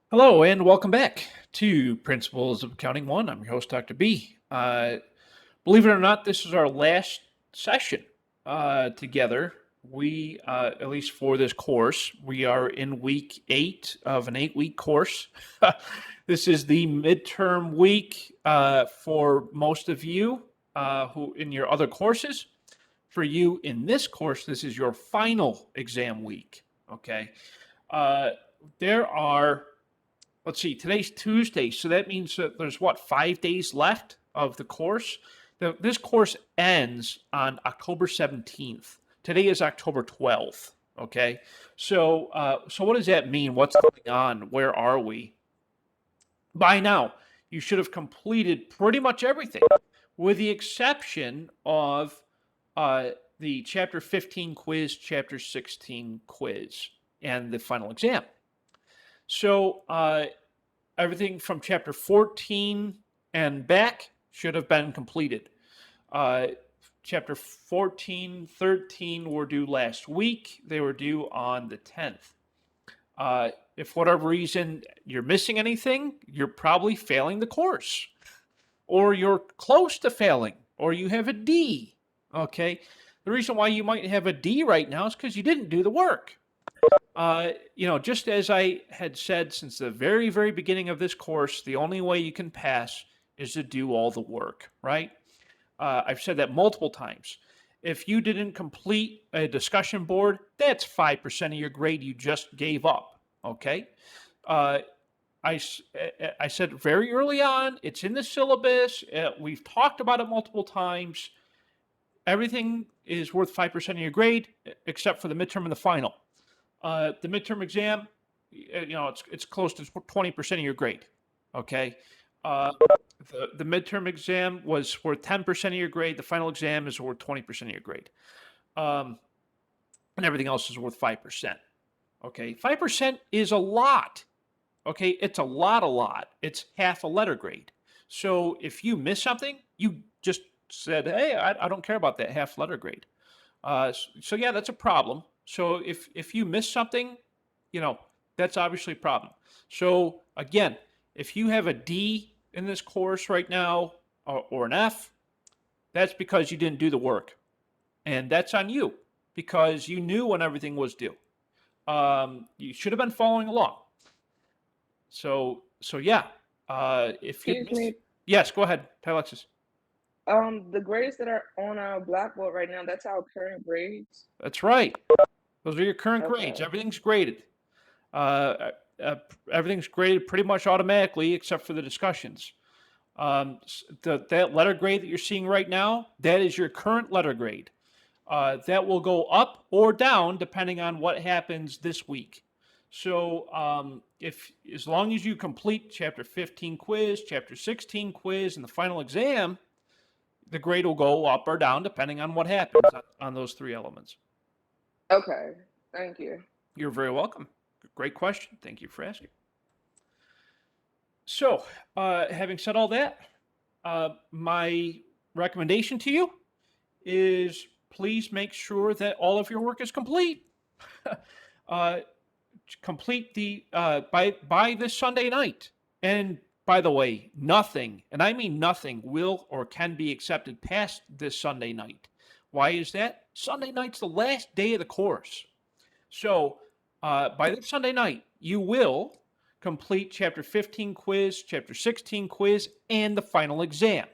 Hello and welcome back to Principles of Accounting 1. I'm your host, Dr. B. Believe it or not, this is our last session together. At least for this course, we are in week 8 of an 8-week course. This is the midterm week for most of you who in your other courses. For you in this course, this is your final exam week. Okay. Uh, there are let's see, today's Tuesday, so that means that there's 5 days left of the course. This course ends on October 17th. Today is October 12th. Okay, so what does that mean? What's going on? Where are we? By now, you should have completed pretty much everything, with the exception of uh, the Chapter 15 quiz, Chapter 16 quiz, and the final exam. So everything from chapter 14 and back should have been completed. Uh, Chapter 14, 13 were due last week. They were due on the 10th. If for whatever reason you're missing anything, you're probably failing the course, or you're close to failing, or you have a D. Okay. The reason why you might have a D right now is because you didn't do the work. Just as I had said since the very, very beginning of this course, the only way you can pass is to do all the work, right? I've said that multiple times. If you didn't complete a discussion board, that's 5% of your grade you just gave up, okay? Uh, I said very early on, it's in the syllabus. We've talked about it multiple times. Everything is worth 5% of your grade except for the midterm and the final. The midterm exam, it's close to 20% of your grade. Okay. Uh, the midterm exam was worth 10% of your grade. The final exam is worth 20% of your grade. Um, and everything else is worth 5%. Okay. 5% is a lot. Okay. It's a lot. It's half a letter grade. So if you miss something, you just said, hey, I don't care about that half letter grade. So yeah, that's a problem. So if you miss something, you know that's obviously a problem. So again, if you have a D in this course right now or an F, that's because you didn't do the work, and that's on you because you knew when everything was due. You should have been following along. So yeah. If you Excuse miss, me. yes, go ahead, Alexis. The grades that are on our blackboard right now, that's our current grades. That's right. Those are your current grades. Okay. Everything's graded. Uh, Everything's graded pretty much automatically except for the discussions. That letter grade that you're seeing right now, that is your current letter grade. That will go up or down depending on what happens this week. So, if as long as you complete Chapter 15 quiz, Chapter 16 quiz, and the final exam, the grade will go up or down depending on what happens on those three elements. Okay. Thank you. You're very welcome. Great question. Thank you for asking. So, having said all that, my recommendation to you is please make sure that all of your work is complete. uh, Complete the by this Sunday night. And by the way, nothing, and I mean nothing, will or can be accepted past this Sunday night. Why is that? Sunday night's the last day of the course. So by this Sunday night, you will complete Chapter 15 quiz, Chapter 16 quiz, and the final exam.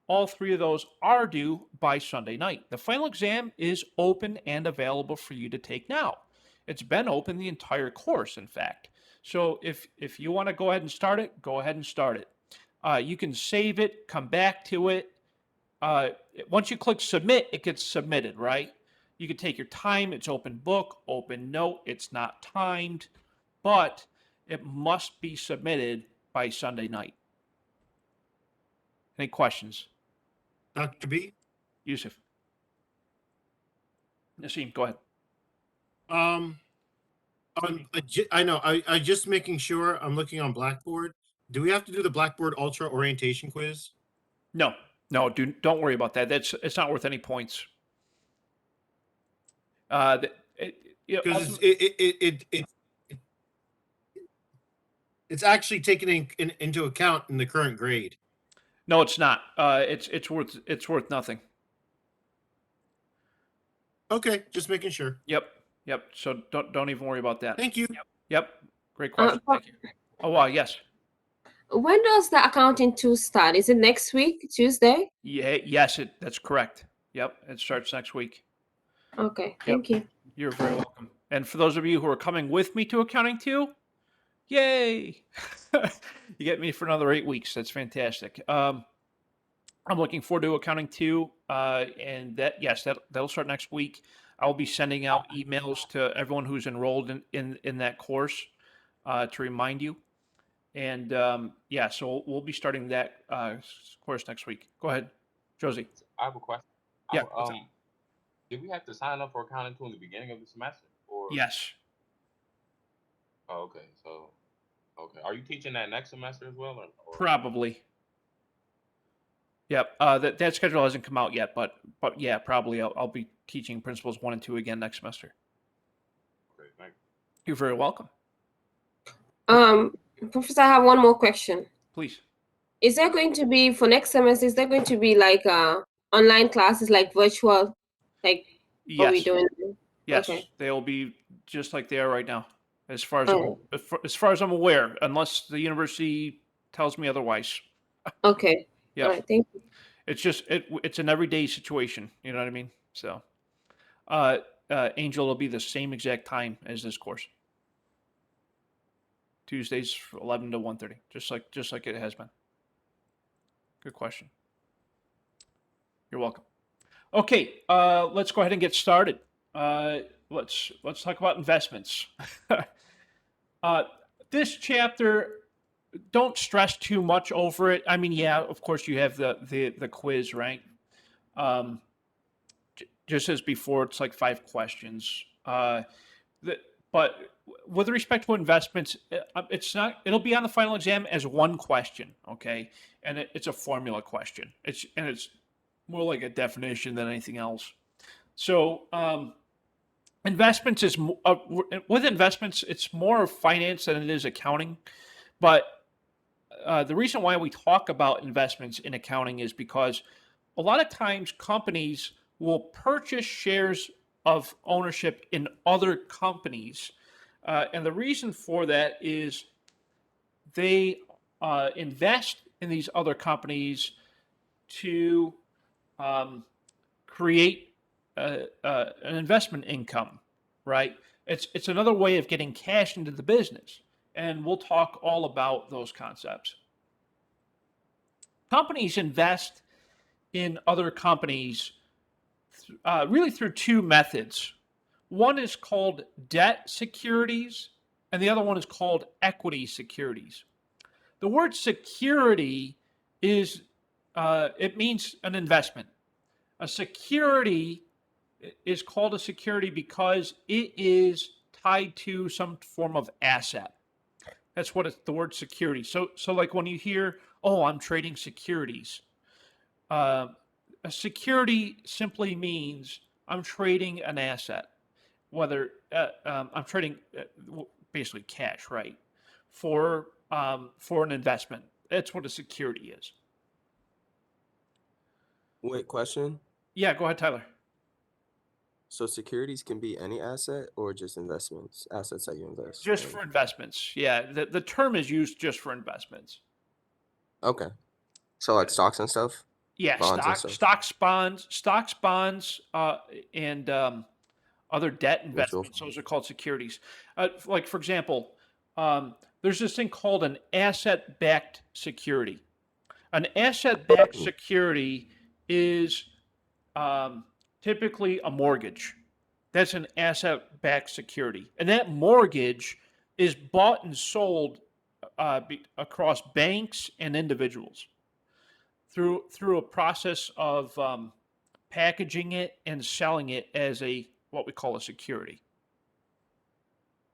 All three of those are due by Sunday night. The final exam is open and available for you to take now. It's been open the entire course, in fact. So if you want to go ahead and start it, go ahead and start it. You can save it, come back to it. Uh, Once you click submit, it gets submitted, right? You can take your time. It's open book, open note. It's not timed, but it must be submitted by Sunday night. Any questions? Dr. B? Yusuf. Nassim, go ahead. Um, I know, I just making sure I'm looking on Blackboard. Do we have to do the Blackboard Ultra orientation quiz? No, no, don't worry about that. It's not worth any points. Uh, Because it It's actually taken into account in the current grade. No, it's not. It's worth nothing. Okay, just making sure. Yep. So don't even worry about that. Thank you. Yep. Great question. Thank you. Oh wow, yes. When does the accounting 2 start? Is it next week, Tuesday? Yeah, yes, that's correct. Yep, it starts next week. Okay, Yep. thank you. You're very welcome. And for those of you who are coming with me to accounting 2, yay! You get me for another 8 weeks. That's fantastic. I'm looking forward to accounting 2, and that'll start next week. I'll be sending out emails to everyone who's enrolled in that course to remind you. And so we'll be starting that course next week. Go ahead, Josie. I have a question. Yeah. what's up? Did we have to sign up for accounting two in the beginning of the semester? Or Yes. oh, okay. So okay. Are you teaching that next semester as well, or Probably. Yep. That schedule hasn't come out yet, but yeah, probably I'll be teaching principles 1 and 2 again next semester. okay, thank you. You're very welcome. Professor, I have one more question. Please. Is there going to be, for next semester, is there going to be like online classes, like virtual, like what we Yes. doing? Yes. Okay. They'll be just like they are right now, as far as Oh. as far as I'm aware, unless the university tells me otherwise. Okay. Yeah. All right. Thank you. It's just it's an everyday situation. You know what I mean? So, Angel will be the same exact time as this course. Tuesdays 11 to 1:30, just like it has been. Good question. You're welcome. Okay, let's go ahead and get started. Let's talk about investments. This chapter, don't stress too much over it. I mean, yeah, of course you have the quiz, right? Just as before, it's like 5 questions. But with respect to investments, it's not. It'll be on the final exam as 1 question, okay? And it's a formula question. It's more like a definition than anything else. So investments is with investments, it's more of finance than it is accounting. But the reason why we talk about investments in accounting is because a lot of times companies will purchase shares of ownership in other companies. And the reason for that is they invest in these other companies to create an investment income, right? It's another way of getting cash into the business. And we'll talk all about those concepts. Companies invest in other companies really through 2 methods. One is called debt securities, and the other one is called equity securities. The word security is, it means an investment. A security is called a security because it is tied to some form of asset. That's what the word security. So like when you hear, oh, I'm trading securities, a security simply means I'm trading an asset, whether I'm trading basically cash, right, for an investment. That's what a security is. Wait, question. Yeah, go ahead, Tyler. So securities can be any asset or just investments, assets that you invest Just in? for investments. Yeah, the term is used just for investments. Okay. So like stocks and stuff? Yeah, Bonds and stuff? stocks, bonds, and other debt Mutual investments. Those funds. are called securities. Like for example, there's this thing called an asset-backed security. An asset-backed security is typically a mortgage. That's an asset-backed security, and that mortgage is bought and sold across banks and individuals through a process of packaging it and selling it as what we call a security.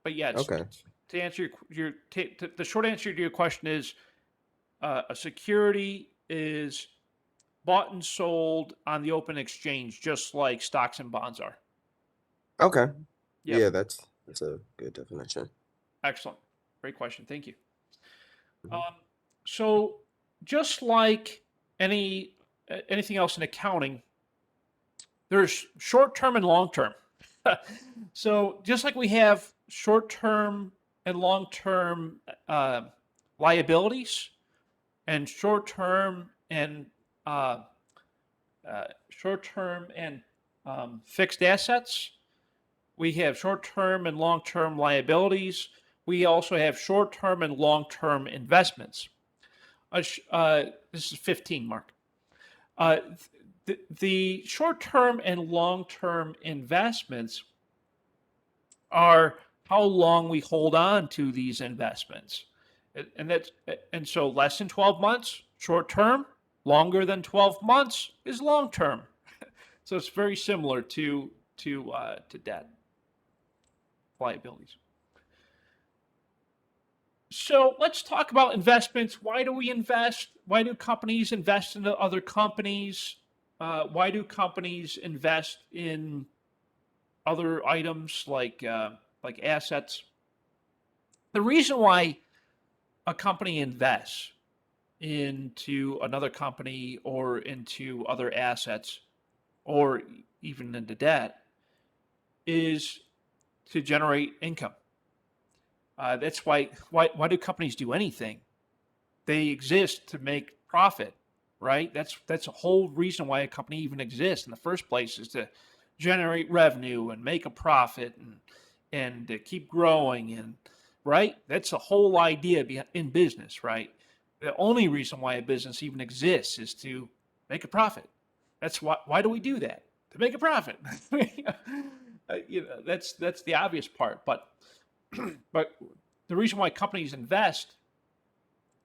But yeah, Okay. to answer the short answer to your question is a security is bought and sold on the open exchange, just like stocks and bonds are. Okay. Yep. Yeah, that's a good definition. Excellent. Great question. Thank you. So just like anything else in accounting, there's short-term and long-term. So just like we have short-term and long-term liabilities, and uh, short-term and fixed assets, we have short-term and long-term liabilities. We also have short-term and long-term investments. This is 15, Mark. The short-term and long-term investments are how long we hold on to these investments, and so less than 12 months, short-term. Longer than 12 months is long-term. So it's very similar to debt liabilities. So let's talk about investments. Why do we invest? Why do companies invest into other companies? Why do companies invest in other items like assets? The reason why a company invests into another company or into other assets or even into debt is to generate income. That's why do companies do anything? They exist to make profit, right? That's the whole reason why a company even exists in the first place, is to generate revenue and make a profit and to keep growing, and right? That's the whole idea in business, right? The only reason why a business even exists is to make a profit. That's why do we do that? To make a profit. That's the obvious part, but the reason why companies invest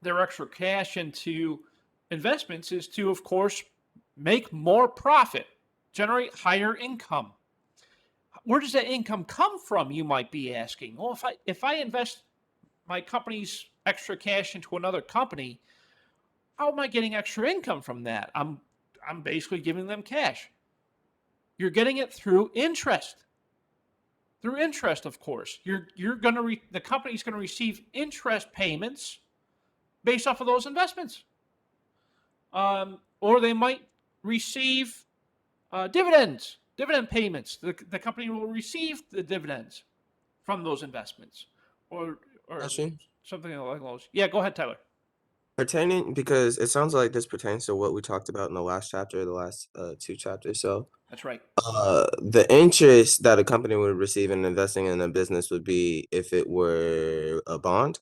their extra cash into investments is to, of course, make more profit, generate higher income. Where does that income come from, you might be asking? Well, if I invest my company's extra cash into another company, how am I getting extra income from that? I'm basically giving them cash. You're getting it through interest. Through interest, of course. The company's going to receive interest payments based off of those investments. Or they might receive dividend payments. The company will receive the dividends from those investments, or Question something like those. Yeah, go ahead, Tyler. pertaining, because it sounds like this pertains to what we talked about in the last chapter, the last 2 chapters. So That's right. the interest that a company would receive in investing in a business would be if it were a bond.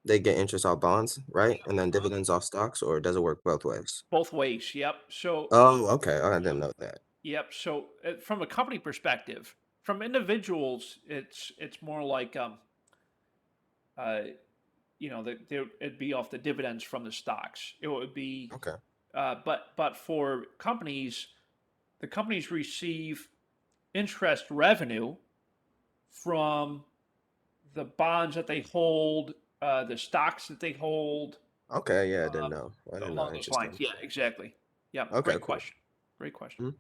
They get interest off bonds, right? And then dividends off stocks, or does it work both ways? Both ways. Yep. So Oh, okay. I didn't know that. yep. So from a company perspective, from individuals, it's more like it'd be off the dividends from the stocks. It would be Okay. but for companies, the companies receive interest revenue from the bonds that they hold, the stocks that they hold, Okay. Yeah, I didn't know. I didn't know. along those lines. Interesting. Yeah, exactly. Yeah, Okay, great cool. question. Great question. Mhm.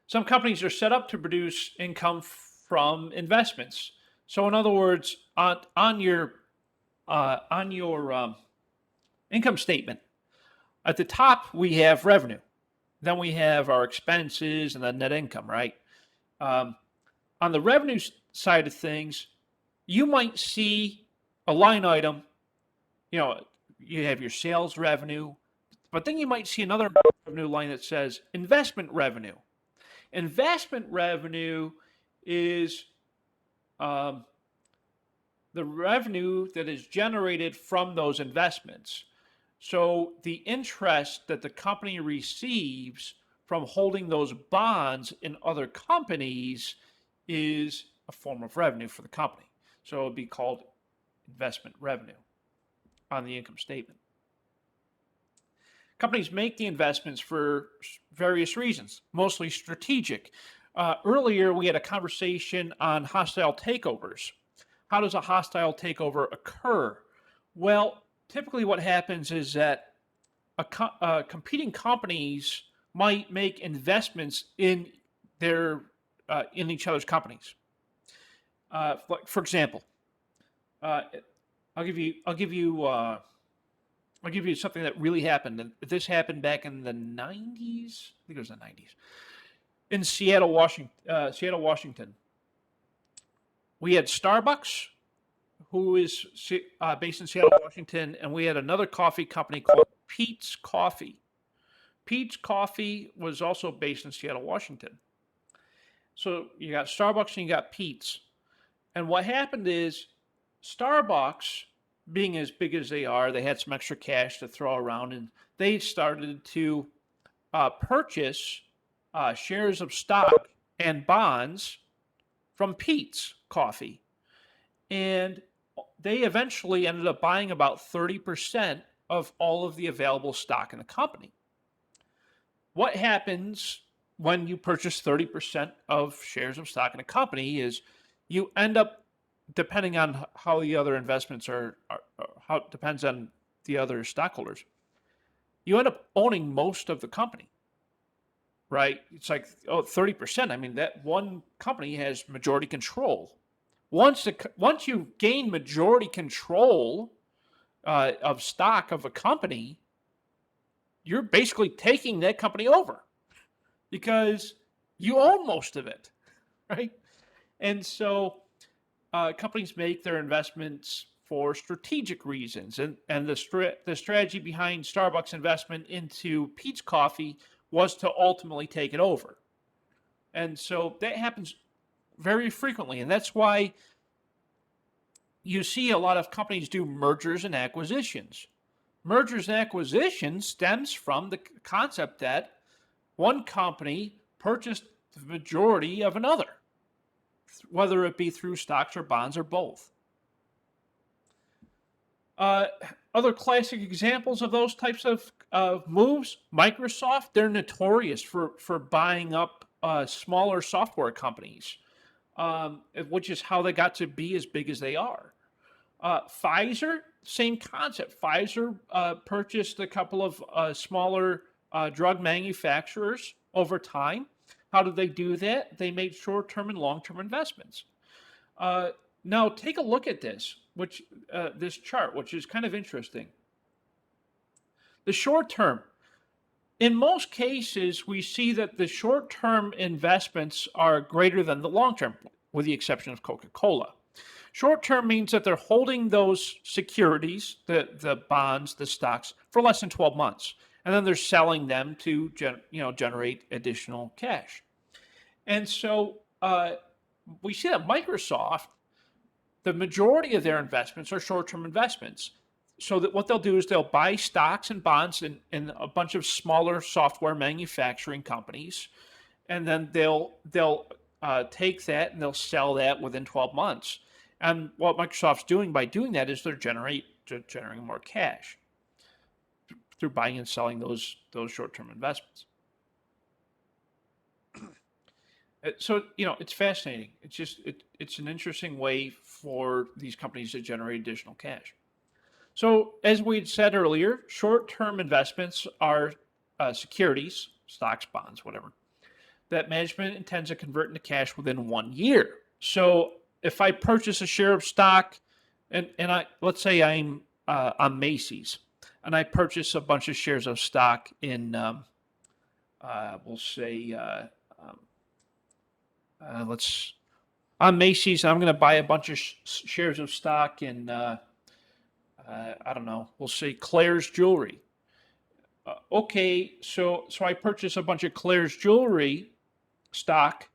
Some companies are set up to produce income from investments. So, in other words, on your income statement, at the top we have revenue, then we have our expenses, and then net income. Right. On the revenue side of things, you might see a line item. You have your sales revenue, but then you might see another revenue line that says investment revenue. Investment revenue is um, the revenue that is generated from those investments. So the interest that the company receives from holding those bonds in other companies is a form of revenue for the company. So it would be called investment revenue on the income statement. Companies make the investments for various reasons, mostly strategic. Earlier, we had a conversation on hostile takeovers. How does a hostile takeover occur? Well, typically what happens is that competing companies might make investments in each other's companies. For example, I'll give you something that really happened. And this happened back in the 90s. I think it was the 90s. In Seattle, Washington. We had Starbucks, who is based in Seattle, Washington, and we had another coffee company called Peet's Coffee. Peet's Coffee was also based in Seattle, Washington. So you got Starbucks and you got Peet's. And what happened is Starbucks, being as big as they are, they had some extra cash to throw around, and they started to purchase shares of stock and bonds from Peet's Coffee. And they eventually ended up buying about 30% of all of the available stock in the company. What happens when you purchase 30% of shares of stock in a company is you end up, depending on how the other investments are how it depends on the other stockholders, you end up owning most of the company, right? It's like 30%. I mean, that one company has majority control. Once you gain majority control of stock of a company, you're basically taking that company over because you own most of it, right? And so companies make their investments for strategic reasons. And the strategy behind Starbucks' investment into Peet's Coffee was to ultimately take it over. And so that happens very frequently. And that's why you see a lot of companies do mergers and acquisitions. Mergers and acquisitions stems from the concept that one company purchased the majority of another, whether it be through stocks or bonds or both. Other classic examples of those types of moves, Microsoft, they're notorious for buying up smaller software companies, which is how they got to be as big as they are. Pfizer, same concept. Pfizer purchased a couple of smaller drug manufacturers over time. How did they do that? They made short-term and long-term investments. Now, take a look at this, this chart, which is kind of interesting. The short term. In most cases, we see that the short-term investments are greater than the long-term, with the exception of Coca-Cola. Short-term means that they're holding those securities, the bonds, the stocks, for less than 12 months. And then they're selling them to generate additional cash. And so we see that Microsoft, the majority of their investments are short-term investments. So that what they'll do is they'll buy stocks and bonds in a bunch of smaller software manufacturing companies, and then they'll take that and they'll sell that within 12 months. And what Microsoft's doing by doing that is they're generating more cash through buying and selling those short-term investments. So it's fascinating. It's just it's an interesting way for these companies to generate additional cash. So as we'd said earlier, short-term investments are securities, stocks, bonds, whatever, that management intends to convert into cash within 1 year. So if I purchase a share of stock, and let's say I'm on Macy's, and I purchase a bunch of shares of stock in, we'll say, on Macy's, I'm going to buy a bunch of shares of stock in, I don't know, we'll say Claire's Jewelry. Okay, so I purchase a bunch of Claire's Jewelry stock,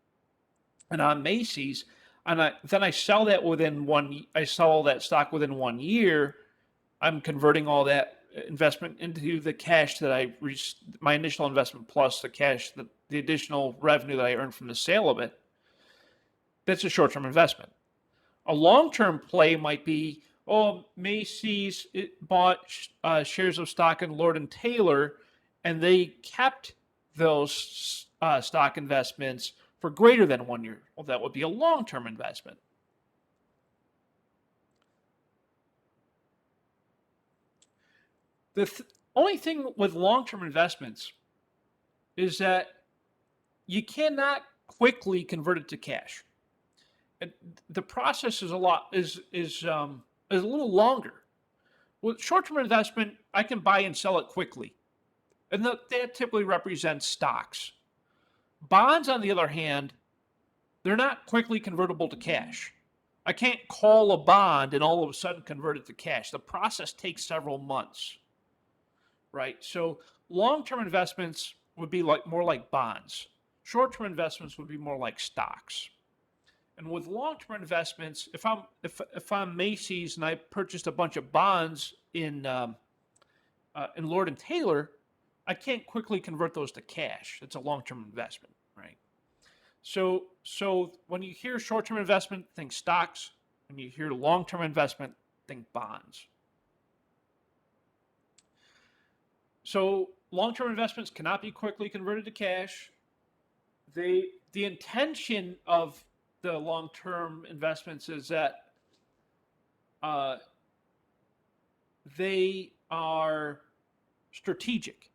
and on Macy's, and then I sell that I sell all that stock within 1 year. I'm converting all that investment into the cash that my initial investment plus the cash, the additional revenue that I earned from the sale of it. That's a short-term investment. A long-term play might be, Macy's bought shares of stock in Lord & Taylor, and they kept those stock investments for greater than 1 year. Well, that would be a long-term investment. The only thing with long-term investments is that you cannot quickly convert it to cash. And the process is is a little longer. With short-term investment, I can buy and sell it quickly. And that typically represents stocks. Bonds, on the other hand, they're not quickly convertible to cash. I can't call a bond and all of a sudden convert it to cash. The process takes several months, right? So long-term investments would be more like bonds. Short-term investments would be more like stocks. And with long-term investments, if I'm Macy's and I purchased a bunch of bonds in Lord and Taylor, I can't quickly convert those to cash. It's a long-term investment, right? So when you hear short-term investment, think stocks. When you hear long-term investment, think bonds. So long-term investments cannot be quickly converted to cash. The intention of the long-term investments is that they are strategic.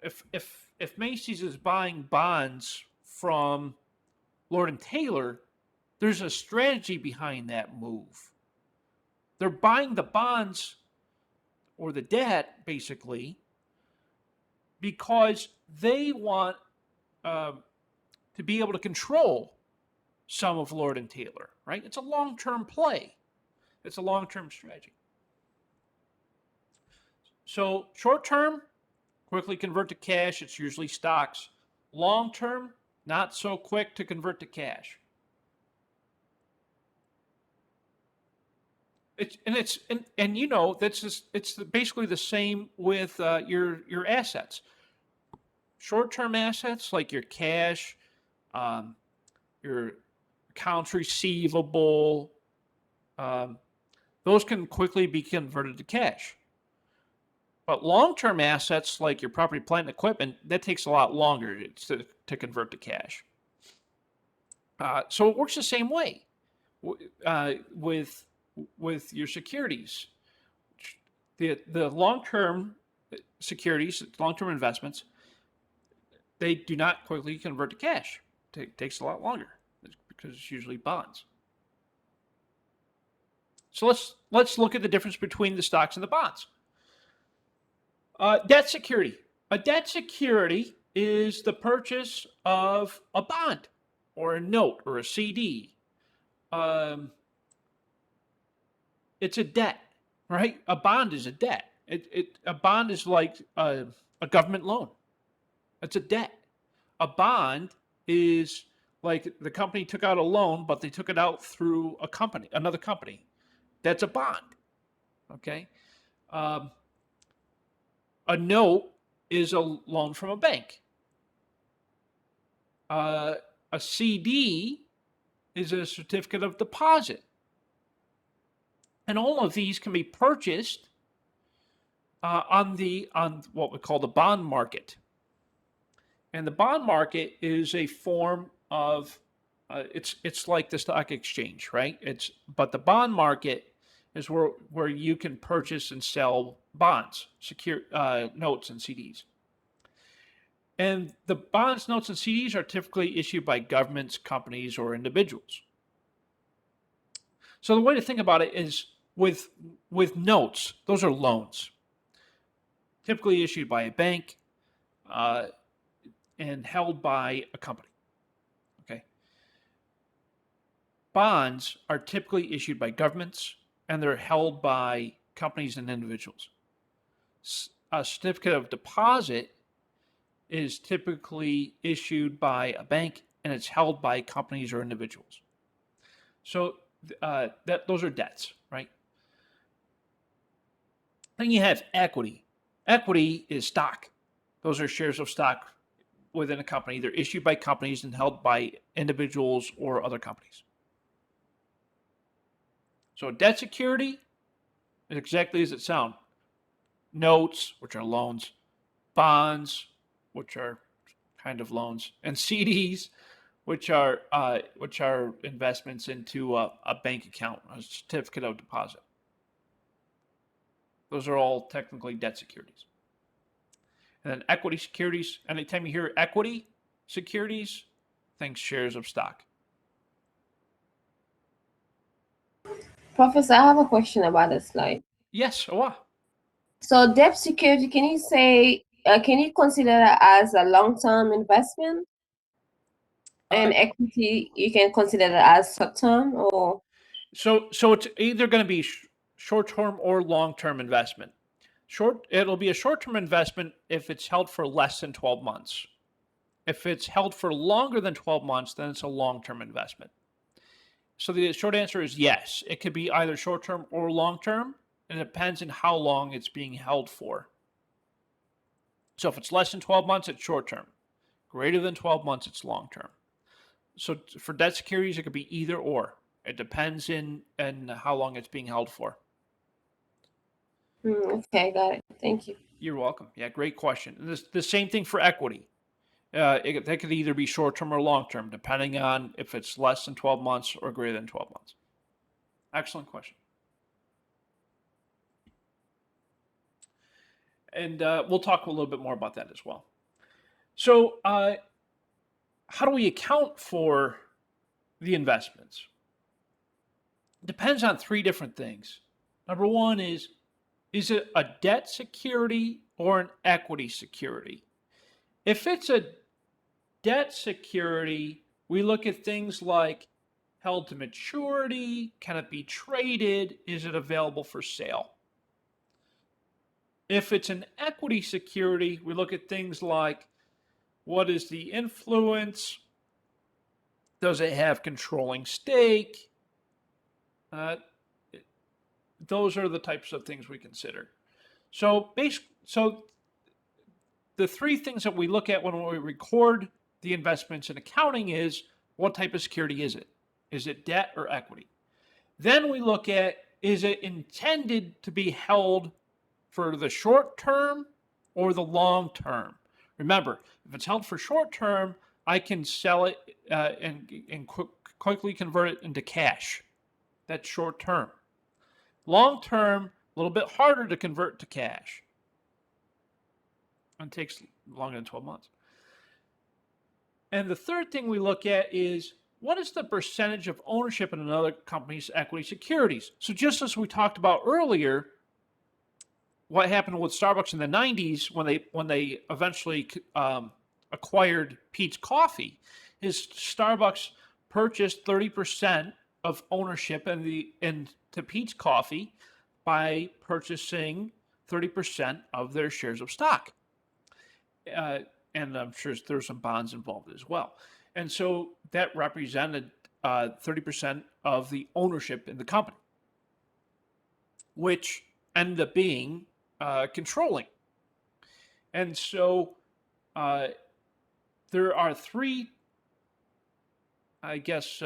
If Macy's is buying bonds from Lord and Taylor, there's a strategy behind that move. They're buying the bonds or the debt, basically, because they want to be able to control some of Lord and Taylor, right? It's a long-term play. It's a long-term strategy. So short-term, quickly convert to cash. It's usually stocks. Long-term, not so quick to convert to cash. It's you know that's just, it's basically the same with your assets. Short-term assets like your cash, your accounts receivable, those can quickly be converted to cash. But long-term assets like your property, plant, and equipment, that takes a lot longer to convert to cash. So it works the same way with your securities. The long-term securities, long-term investments, they do not quickly convert to cash. It takes a lot longer because it's usually bonds. So let's look at the difference between the stocks and the bonds. Debt security. A debt security is the purchase of a bond or a note or a CD. It's a debt, right? A bond is a debt. A bond is like a government loan. It's a debt. A bond is like the company took out a loan, but they took it out through another company. That's a bond. Okay. A note is a loan from a bank. A CD is a certificate of deposit. And all of these can be purchased on what we call the bond market. And the bond market is a form of it's like the stock exchange, right? But the bond market is where you can purchase and sell bonds, notes, and CDs. And the bonds, notes, and CDs are typically issued by governments, companies, or individuals. So the way to think about it is with notes, those are loans, typically issued by a bank and held by a company. Okay. Bonds are typically issued by governments and they're held by companies and individuals. A certificate of deposit is typically issued by a bank and it's held by companies or individuals. So those are debts, right? Then you have equity. Equity is stock. Those are shares of stock within a company. They're issued by companies and held by individuals or other companies. So debt security is exactly as it sounds. Notes, which are loans, bonds, which are kind of loans, and CDs, which are investments into a bank account, a certificate of deposit. Those are all technically debt securities. And then equity securities, anytime you hear equity securities, think shares of stock. Professor, I have a question about the slide. Yes, Awa. So debt security, can you say, can you consider that as a long-term investment? And equity, you can consider that as short-term, or? So it's either going to be short-term or long-term investment. It'll be a short-term investment if it's held for less than 12 months. If it's held for longer than 12 months, then it's a long-term investment. So the short answer is yes. It could be either short-term or long-term, and it depends on how long it's being held for. So if it's less than 12 months, it's short-term. Greater than 12 months, it's long-term. So for debt securities, it could be either or. It depends in how long it's being held for. Okay, got it. Thank you. You're welcome. Yeah, great question. And the same thing for equity. That could either be short-term or long-term, depending on if it's less than 12 months or greater than 12 months. Excellent question. And we'll talk a little bit more about that as well. So how do we account for the investments? It depends on three different things. Number one is it a debt security or an equity security? If it's a debt security, we look at things like held to maturity, can it be traded, is it available for sale? If it's an equity security, we look at things like what is the influence, does it have controlling stake? Those are the types of things we consider. So the three things that we look at when we record the investments in accounting is what type of security is it? Is it debt or equity? Then we look at, is it intended to be held for the short term or the long term? Remember, if it's held for short term, I can sell it and quickly convert it into cash. That's short term. Long term, a little bit harder to convert to cash. It takes longer than 12 months. And the third thing we look at is what is the percentage of ownership in another company's equity securities? So just as we talked about earlier, what happened with Starbucks in the 90s when they eventually acquired Peet's Coffee is Starbucks purchased 30% of ownership into Peet's Coffee by purchasing 30% of their shares of stock. And I'm sure there's some bonds involved as well. And so that represented 30% of the ownership in the company, which ended up being controlling. And so there are three, I guess,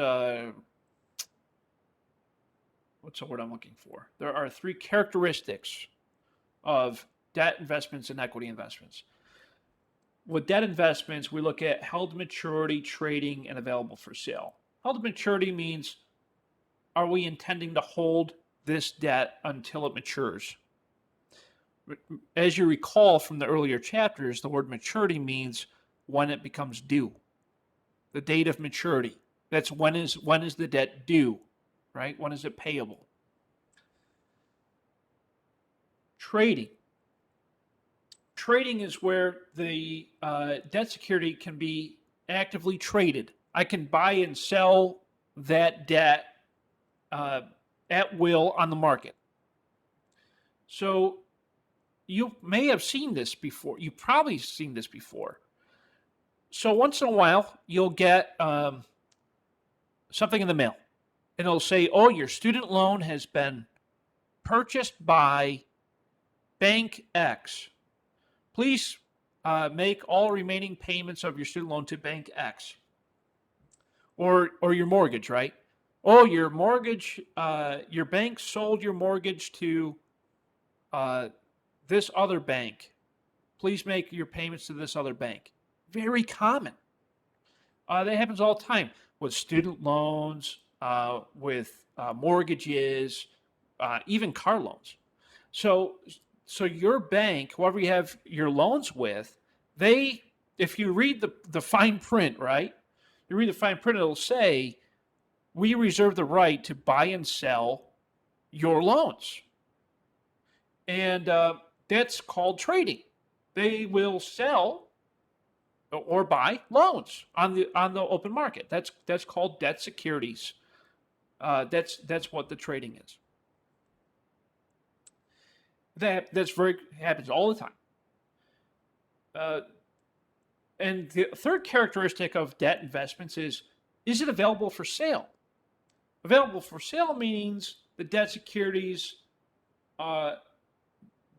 what's the word I'm looking for? There are three characteristics of debt investments and equity investments. With debt investments, we look at held maturity, trading, and available for sale. Held maturity means, are we intending to hold this debt until it matures? As you recall from the earlier chapters, the word maturity means when it becomes due. The date of maturity. That's when is the debt due, right? When is it payable? Trading. Trading is where the debt security can be actively traded. I can buy and sell that debt at will on the market. So you may have seen this before. You've probably seen this before. So once in a while, you'll get something in the mail. And it'll say, oh, your student loan has been purchased by Bank X. Please make all remaining payments of your student loan to Bank X. Or your mortgage, right? Oh, your mortgage, your bank sold your mortgage to this other bank. Please make your payments to this other bank. Very common. That happens all the time with student loans, with mortgages, even car loans. So your bank, whoever you have your loans with, if you read the fine print, right? You read the fine print, it'll say, we reserve the right to buy and sell your loans. And that's called trading. They will sell or buy loans on the open market. That's called debt securities. That's what the trading is. That's very happens all the time. And the third characteristic of debt investments is it available for sale? Available for sale means the debt securities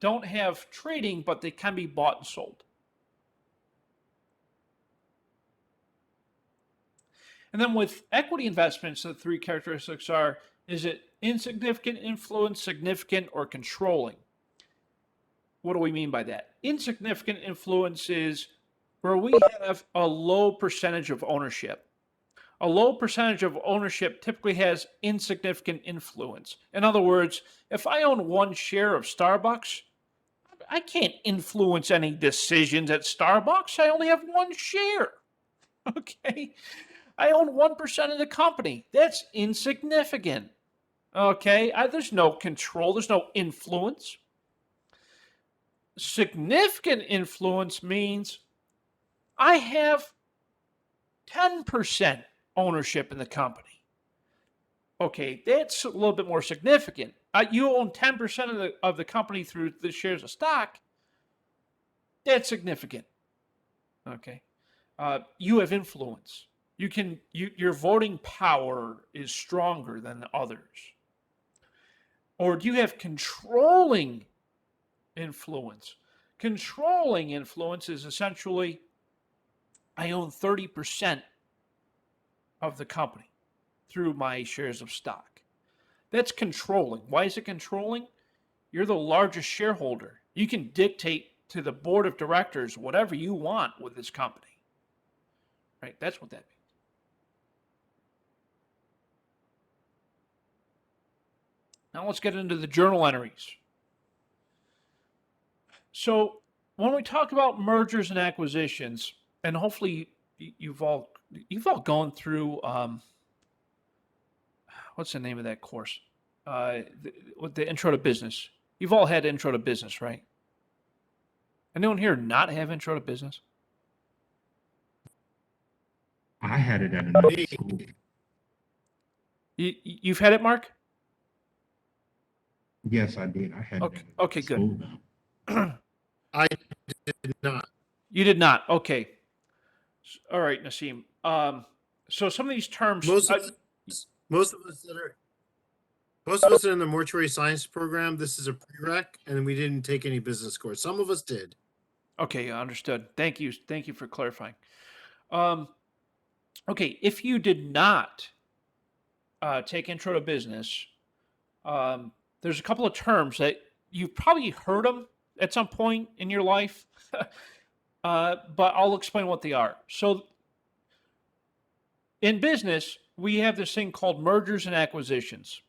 don't have trading, but they can be bought and sold. And then with equity investments, the three characteristics are, is it insignificant influence, significant, or controlling? What do we mean by that? Insignificant influence is where we have a low percentage of ownership. A low percentage of ownership typically has insignificant influence. In other words, if I own one share of Starbucks, I can't influence any decisions at Starbucks. I only have one share. Okay? I own 1% of the company. That's insignificant. Okay? There's no control, there's no influence. Significant influence means I have 10% ownership in the company. Okay, that's a little bit more significant. You own 10% of the company through the shares of stock. That's significant. Okay. You have influence. Your voting power is stronger than others. Or do you have controlling influence? Controlling influence is essentially, I own 30% of the company through my shares of stock. That's controlling. Why is it controlling? You're the largest shareholder. You can dictate to the board of directors whatever you want with this company. Right? That's what that means. Now let's get into the journal entries. So when we talk about mergers and acquisitions, and hopefully you've all gone through what's the name of that course? With the intro to business. You've all had intro to business, right? Anyone here not have intro to business? I had it at another Hey. school. You've had it, Mark? Yes, I did. I had Okay, it at okay, another good. school. I did not. You did not. Okay. All right, Nassim. So some of these terms. Most of us that are in the mortuary science program, this is a prereq, and we didn't take any business course. Some of us did. Okay, understood. Thank you. Thank you for clarifying. Okay, if you did not take intro to business, there's a couple of terms that you've probably heard them at some point in your life, but I'll explain what they are. So in business, we have this thing called mergers and acquisitions.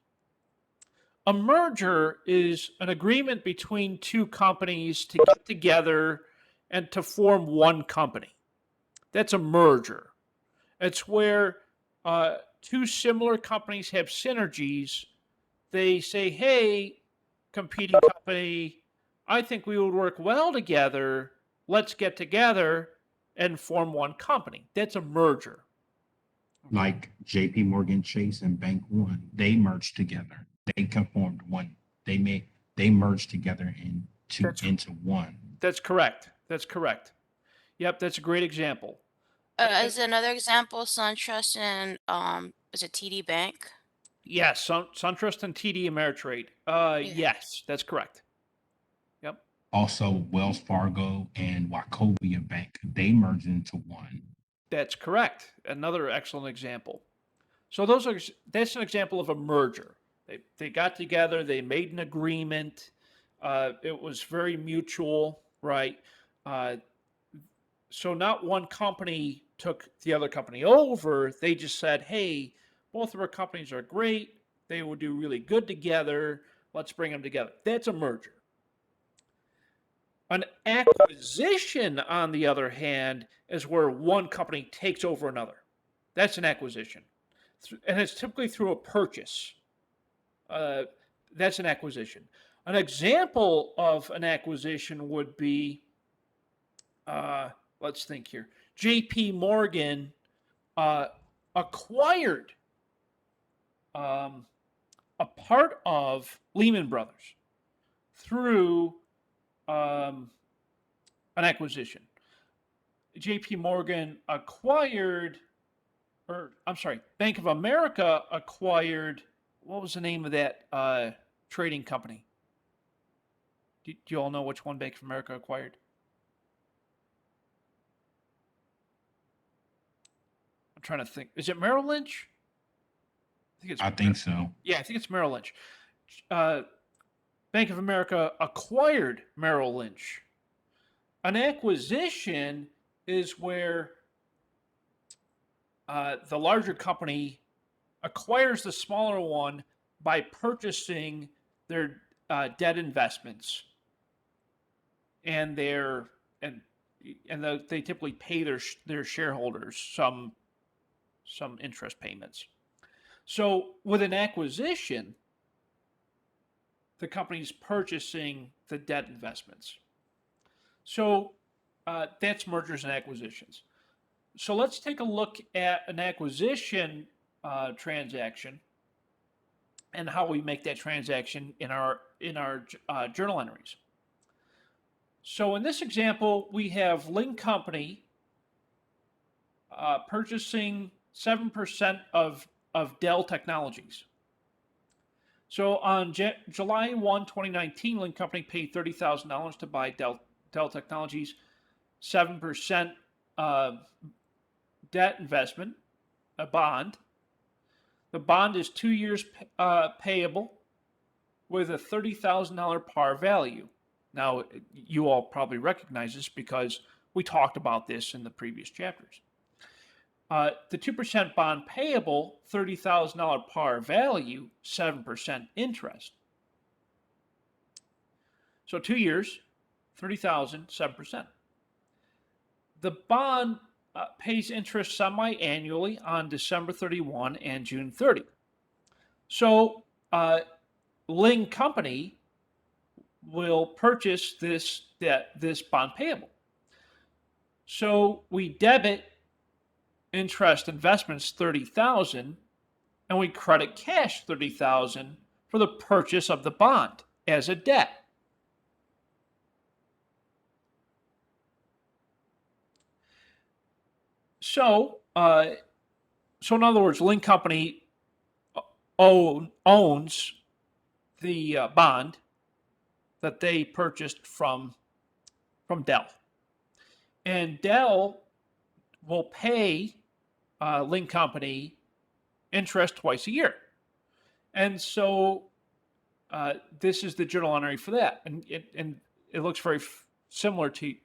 A merger is an agreement between two companies to get together and to form one company. That's a merger. It's where two similar companies have synergies. They say, hey, competing company, I think we would work well together. Let's get together and form one company. That's a merger. Like JP Morgan Chase and Bank One, they merged together. They conformed one. They merged together into one. That's correct. That's correct. Yep, that's a great example. As another example, SunTrust and is it TD Bank? Yes, SunTrust and TD Ameritrade. Yes, that's correct. Yep. Also, Wells Fargo and Wachovia Bank, they merged into one. That's correct. Another excellent example. So that's an example of a merger. They got together, they made an agreement. It was very mutual, right? So not one company took the other company over. They just said, hey, both of our companies are great. They would do really good together. Let's bring them together. That's a merger. An acquisition, on the other hand, is where one company takes over another. That's an acquisition. And it's typically through a purchase. that's an acquisition. An example of an acquisition would be, let's think here. J.P. Morgan acquired a part of Lehman Brothers through an acquisition. J.P. Morgan acquired, or I'm sorry, Bank of America acquired, what was the name of that trading company? Do you all know which one Bank of America acquired? I'm trying to think. Is it Merrill Lynch? I think so. Yeah, I think it's Merrill Lynch. Bank of America acquired Merrill Lynch. An acquisition is where the larger company acquires the smaller one by purchasing their debt investments, and they typically pay their shareholders some interest payments. So with an acquisition, the company's purchasing the debt investments. So that's mergers and acquisitions. So let's take a look at an acquisition transaction and how we make that transaction in our journal entries. So in this example, we have Link Company purchasing 7% of Dell Technologies. So on July 1, 2019, Link Company paid $30,000 to buy Dell Technologies, 7% debt investment, a bond. The bond is 2 years payable with a $30,000 par value. Now, you all probably recognize this because we talked about this in the previous chapters. The 2% bond payable, $30,000 par value, 7% interest. So 2 years, $30,000, 7%. The bond pays interest semi-annually on December 31 and June 30. So Ling Company will purchase this bond payable. So we debit interest investments $30,000 and we credit cash $30,000 for the purchase of the bond as a debt. So in other words, Link Company owns the bond that they purchased from Dell, and Dell will pay Link Company interest twice a year, and so this is the journal entry for that, and it looks very similar to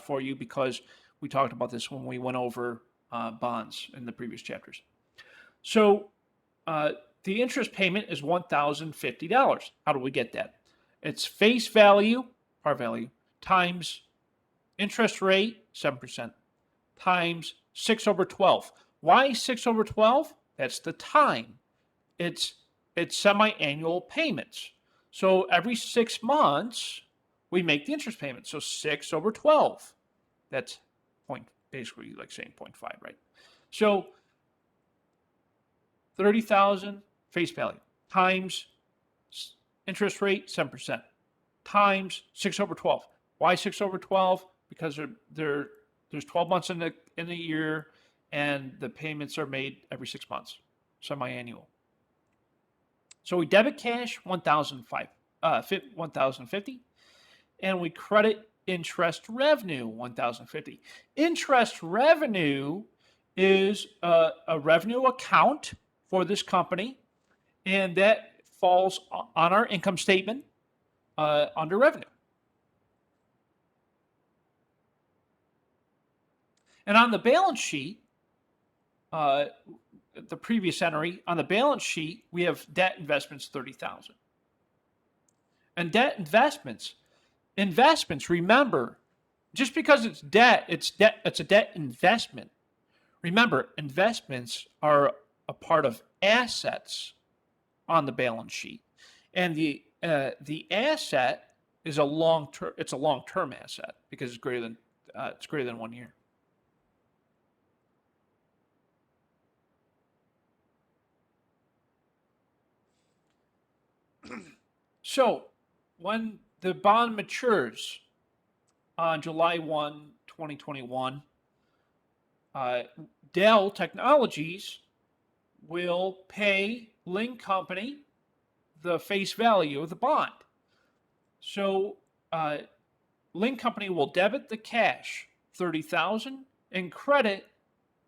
for you because we talked about this when we went over bonds in the previous chapters. So the interest payment is $1,050. How do we get that? It's face value, par value, times interest rate, 7%, times 6/12. Why 6/12? That's the time. It's semi-annual payments. So every 6 months, we make the interest payment. So 6/12. That's basically like saying 0.5, right? So 30,000 face value times interest rate 7% times 6/12. Why 6/12? Because there's 12 months in the year, and the payments are made every 6 months, semi-annual. So we debit cash $1,050, and we credit interest revenue $1,050. Interest revenue is a revenue account for this company, and that falls on our income statement under revenue. And on the balance sheet, the previous entry, on the balance sheet, we have debt investments $30,000. And debt investments, remember, just because it's debt, it's a debt investment. Remember, investments are a part of assets on the balance sheet. And the asset is a long-term. It's a long-term asset because it's greater than 1 year. So when the bond matures on July 1, 2021, Dell Technologies will pay Link Company the face value of the bond. So Link Company will debit the cash, $30,000, and credit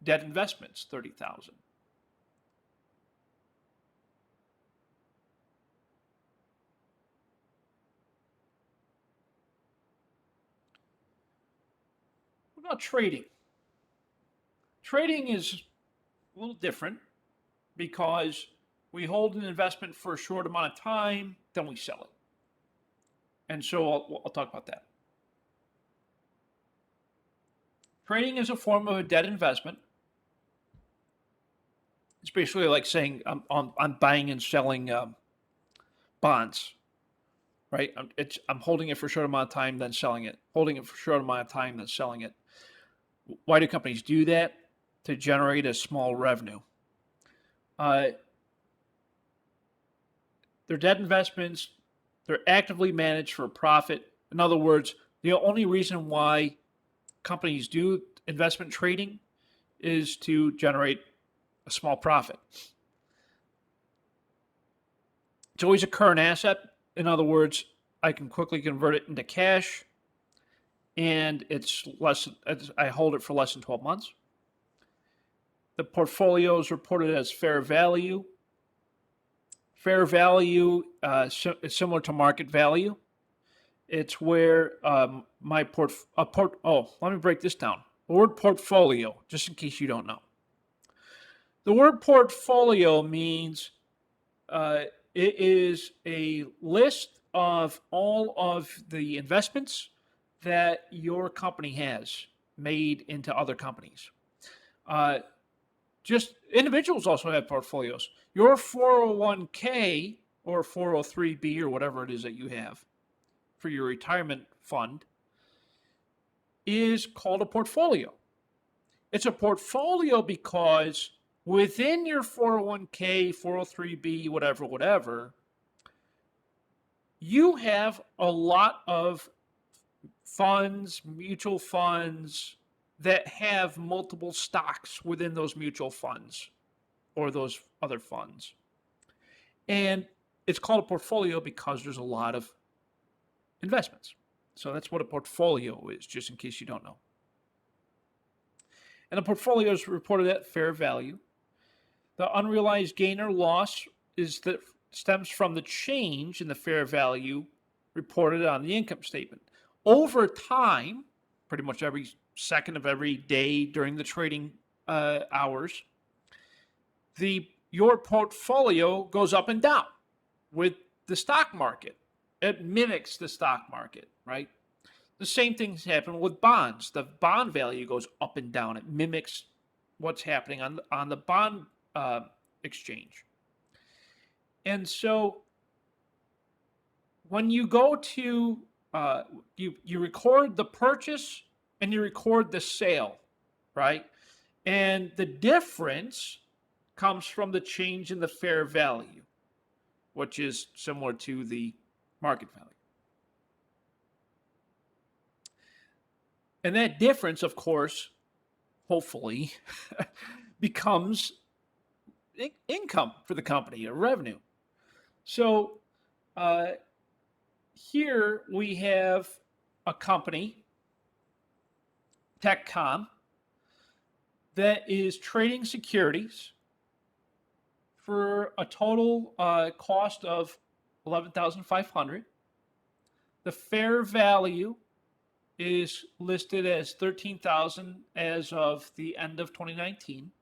debt investments, $30,000. What about trading? Trading is a little different because we hold an investment for a short amount of time, then we sell it. And so I'll talk about that. Trading is a form of a debt investment. It's basically like saying I'm buying and selling bonds, right? I'm holding it for a short amount of time, then selling it. Holding it for a short amount of time, then selling it. Why do companies do that? To generate a small revenue. Their debt investments, they're actively managed for profit. In other words, the only reason why companies do investment trading is to generate a small profit. It's always a current asset. In other words, I can quickly convert it into cash, and I hold it for less than 12 months. The portfolio is reported as fair value. Fair value is similar to market value. It's where let me break this down. The word portfolio, just in case you don't know. The word portfolio means it is a list of all of the investments that your company has made into other companies. Just individuals also have portfolios. Your 401k or 403b or whatever it is that you have for your retirement fund is called a portfolio. It's a portfolio because within your 401k, 403b, whatever, you have a lot of funds, mutual funds that have multiple stocks within those mutual funds or those other funds. And it's called a portfolio because there's a lot of investments. So that's what a portfolio is, just in case you don't know. And the portfolio is reported at fair value. The unrealized gain or loss stems from the change in the fair value reported on the income statement. Over time, pretty much every second of every day during the trading hours, your portfolio goes up and down with the stock market. It mimics the stock market, right? The same things happen with bonds. The bond value goes up and down. It mimics what's happening on the bond exchange. And so when you go to, you record the purchase and you record the sale, right? And the difference comes from the change in the fair value, which is similar to the market value. And that difference, of course, hopefully, becomes income for the company, or revenue. So here we have a company, TechCom, that is trading securities for a total cost of $11,500. The fair value is listed as $13,000 as of the end of 2019,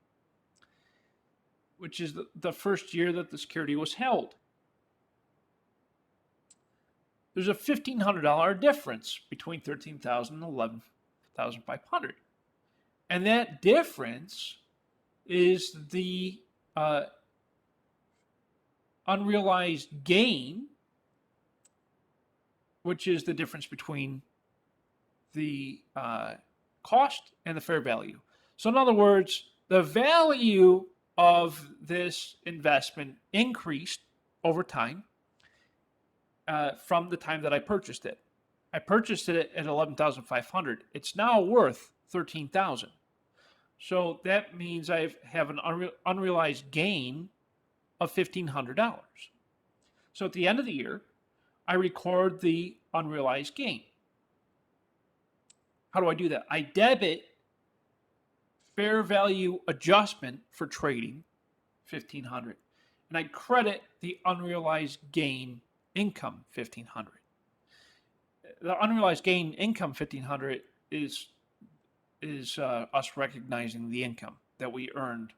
which is the first year that the security was held. There's a $1,500 difference between $13,000 and $11,500. And that difference is the unrealized gain which is the difference between the cost and the fair value. So, in other words, the value of this investment increased over time from the time that I purchased it. I purchased it at 11,500. It's now worth 13,000. So that means I have an unrealized gain of $1,500. So at the end of the year, I record the unrealized gain. How do I do that? I debit fair value adjustment for trading, 1,500, and I credit the unrealized gain income, 1,500. The unrealized gain income, 1,500, is us recognizing the income that we earned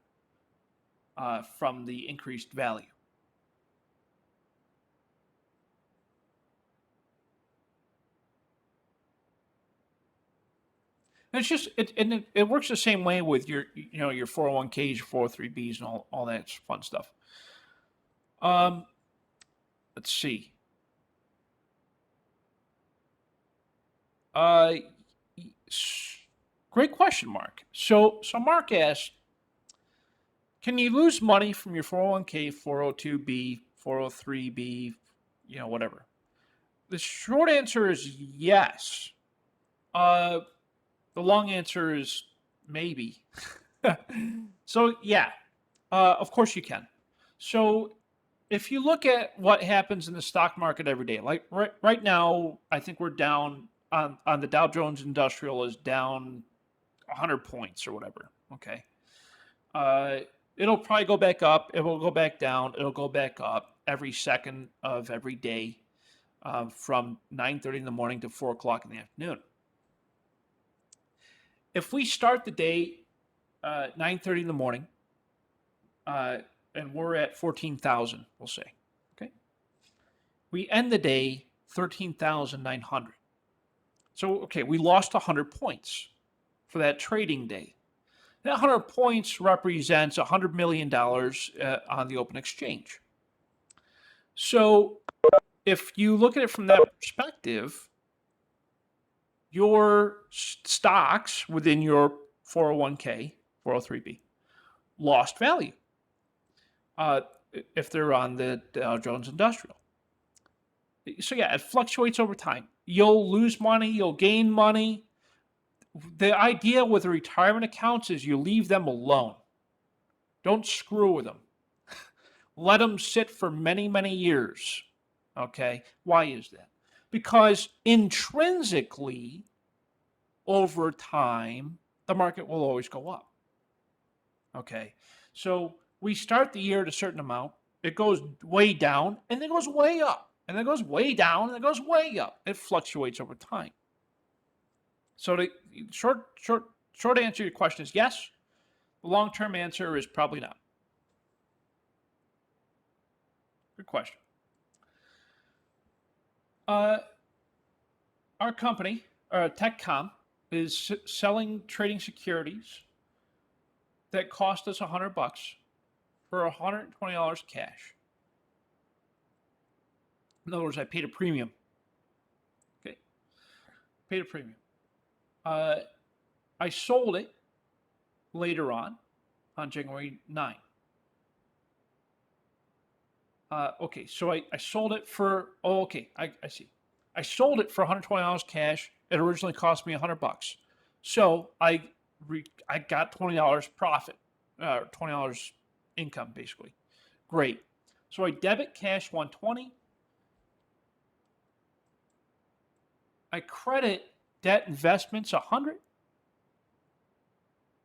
from the increased value. And it's just it works the same way with your your 401ks, your 403bs, and all that fun stuff. Let's see. Great question, Mark. So Mark asked, can you lose money from your 401k, 402b, 403b, whatever? The short answer is yes. The long answer is maybe. So yeah, of course you can. So if you look at what happens in the stock market every day, like right now, I think we're down on the Dow Jones Industrial is down 100 points or whatever. Okay. It'll probably go back up. It will go back down. It'll go back up every second of every day from 9:30 in the morning to 4 o'clock in the afternoon. If we start the day 9:30 in the morning and we're at 14,000, we'll say, okay, we end the day 13,900. So, okay, we lost 100 points for that trading day. That 100 points represents $100 million on the open exchange. So if you look at it from that perspective, your stocks within your 401k, 403b, lost value if they're on the Dow Jones Industrial. So yeah, it fluctuates over time. You'll lose money, you'll gain money. The idea with the retirement accounts is you leave them alone. Don't screw with them. Let them sit for many, many years. Okay? Why is that? Because intrinsically, over time, the market will always go up. Okay? So we start the year at a certain amount. It goes way down, and then it goes way up. And then it goes way down, and it goes way up. It fluctuates over time. So the short answer to your question is yes. The long-term answer is probably not. Good question. Our company, TechCom, is selling trading securities that cost us $100 for $120 cash. In other words, I paid a premium. Okay, paid a premium. I sold it later on January 9. Okay, so I sold it for, I see. I sold it for $120 cash. It originally cost me $100. So I got $20 profit, $20 income basically. Great. So I debit cash 120. I credit debt investments 100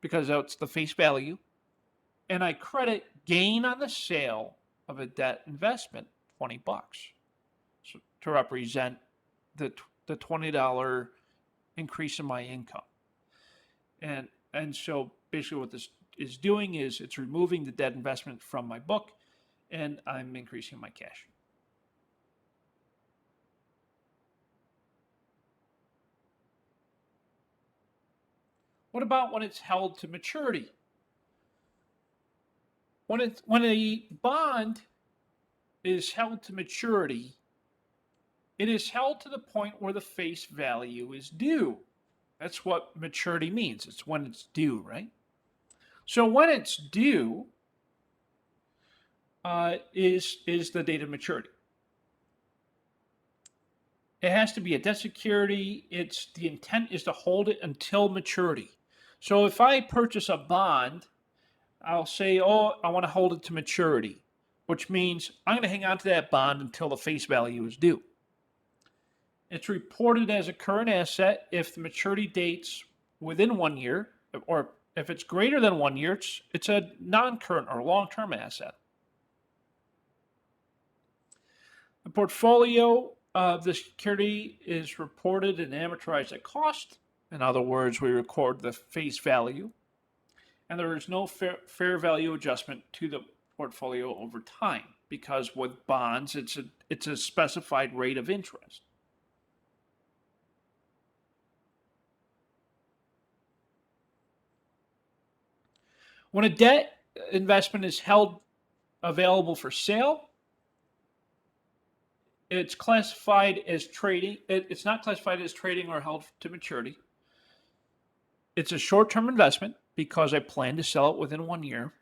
because that's the face value. And I credit gain on the sale of a debt investment, $20, so to represent the $20 increase in my income. And so basically what this is doing is it's removing the debt investment from my book, and I'm increasing my cash. What about when it's held to maturity? When a bond is held to maturity, it is held to the point where the face value is due. That's what maturity means. It's when it's due, right? So when it's due is the date of maturity. It has to be a debt security. The intent is to hold it until maturity. So if I purchase a bond, I'll say, oh, I want to hold it to maturity, which means I'm going to hang on to that bond until the face value is due. It's reported as a current asset if the maturity date's within 1 year, or if it's greater than 1 year, it's a non-current or long-term asset. The portfolio of the security is reported and amortized at cost. In other words, we record the face value, and there is no fair value adjustment to the portfolio over time, because with bonds, it's a specified rate of interest. When a debt investment is held available for sale, it's classified as trading. It's not classified as trading or held to maturity. It's a short-term investment because I plan to sell it within 1 year.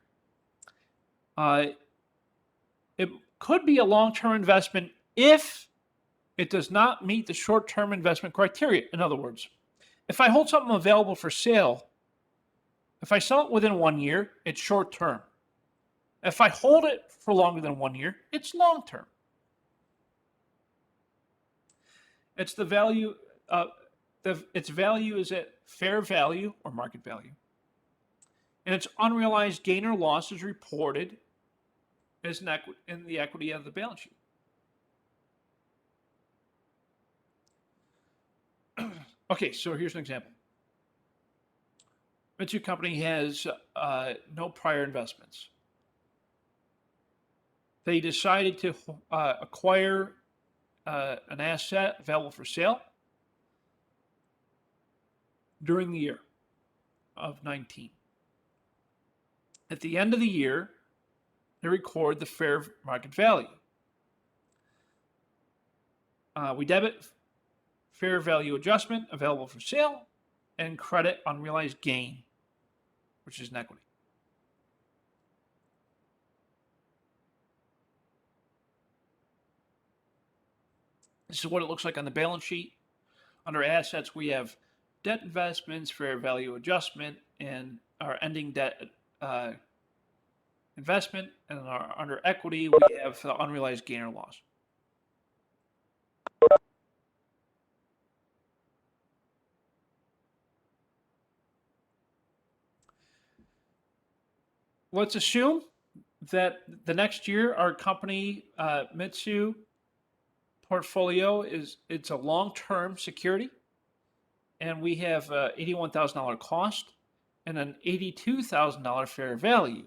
It could be a long-term investment if it does not meet the short-term investment criteria. In other words, if I hold something available for sale, if I sell it within 1 year, it's short-term. If I hold it for longer than 1 year, it's long-term. It's the value. Its value is at fair value or market value, and its unrealized gain or loss is reported as in the equity of the balance sheet. Okay, so here's an example. Mitsu Company has no prior investments. They decided to acquire an asset available for sale during the year of 19. At the end of the year, they record the fair market value. We debit fair value adjustment available for sale and credit unrealized gain, which is an equity. This is what it looks like on the balance sheet. Under assets, we have debt investments, fair value adjustment, and our ending debt investment. And under equity, we have unrealized gain or loss. Let's assume that the next year our company Mitsu portfolio it's a long-term security, and we have $81,000 cost and an $82,000 fair value.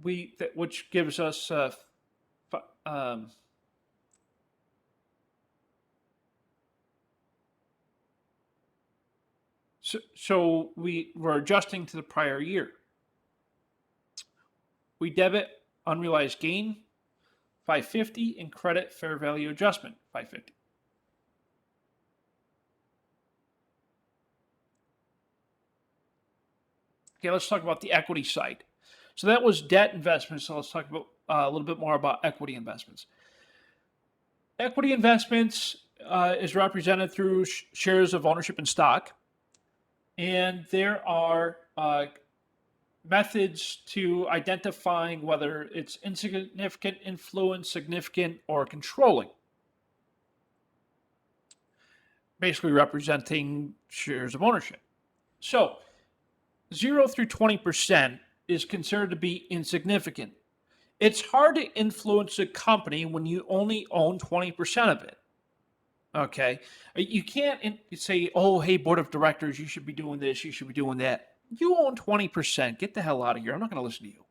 Which gives us so we're adjusting to the prior year. We debit unrealized gain $550 and credit fair value adjustment $550. Okay, let's talk about the equity side. So that was debt investments. So let's talk about a little bit more about equity investments. Equity investments is represented through shares of ownership in stock. And there are methods to identifying whether it's insignificant, influence, significant, or controlling. Basically representing shares of ownership. So 0 through 20% is considered to be insignificant. It's hard to influence a company when you only own 20% of it. Okay, you can't say, "Oh, hey, board of directors, you should be doing this, you should be doing that." You own 20%. Get the hell out of here. I'm not going to listen to you.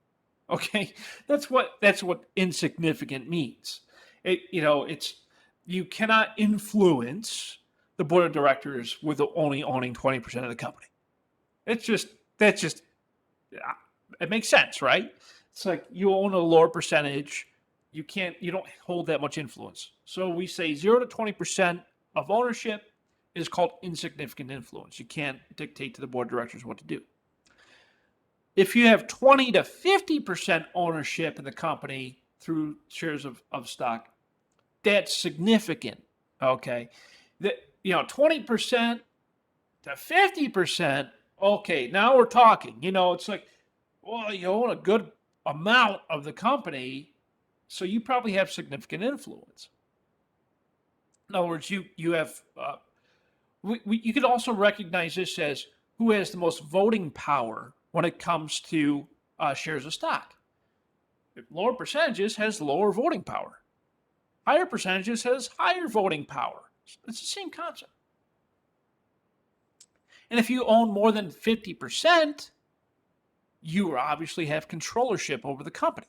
Okay, that's what insignificant means. You cannot influence the board of directors with only owning 20% of the company. It makes sense, right? It's like you own a lower percentage you don't hold that much influence. So we say 0 to 20% of ownership is called insignificant influence. You can't dictate to the board of directors what to do. If you have 20 to 50% ownership in the company through shares of stock, that's significant. Okay. 20% to 50%. Okay. Now we're talking. It's like, well, you own a good amount of the company, so you probably have significant influence. In other words, you have, you could also recognize this as who has the most voting power when it comes to shares of stock. Lower percentages has lower voting power. Higher percentages has higher voting power. It's the same concept. And if you own more than 50%, you obviously have controllership over the company.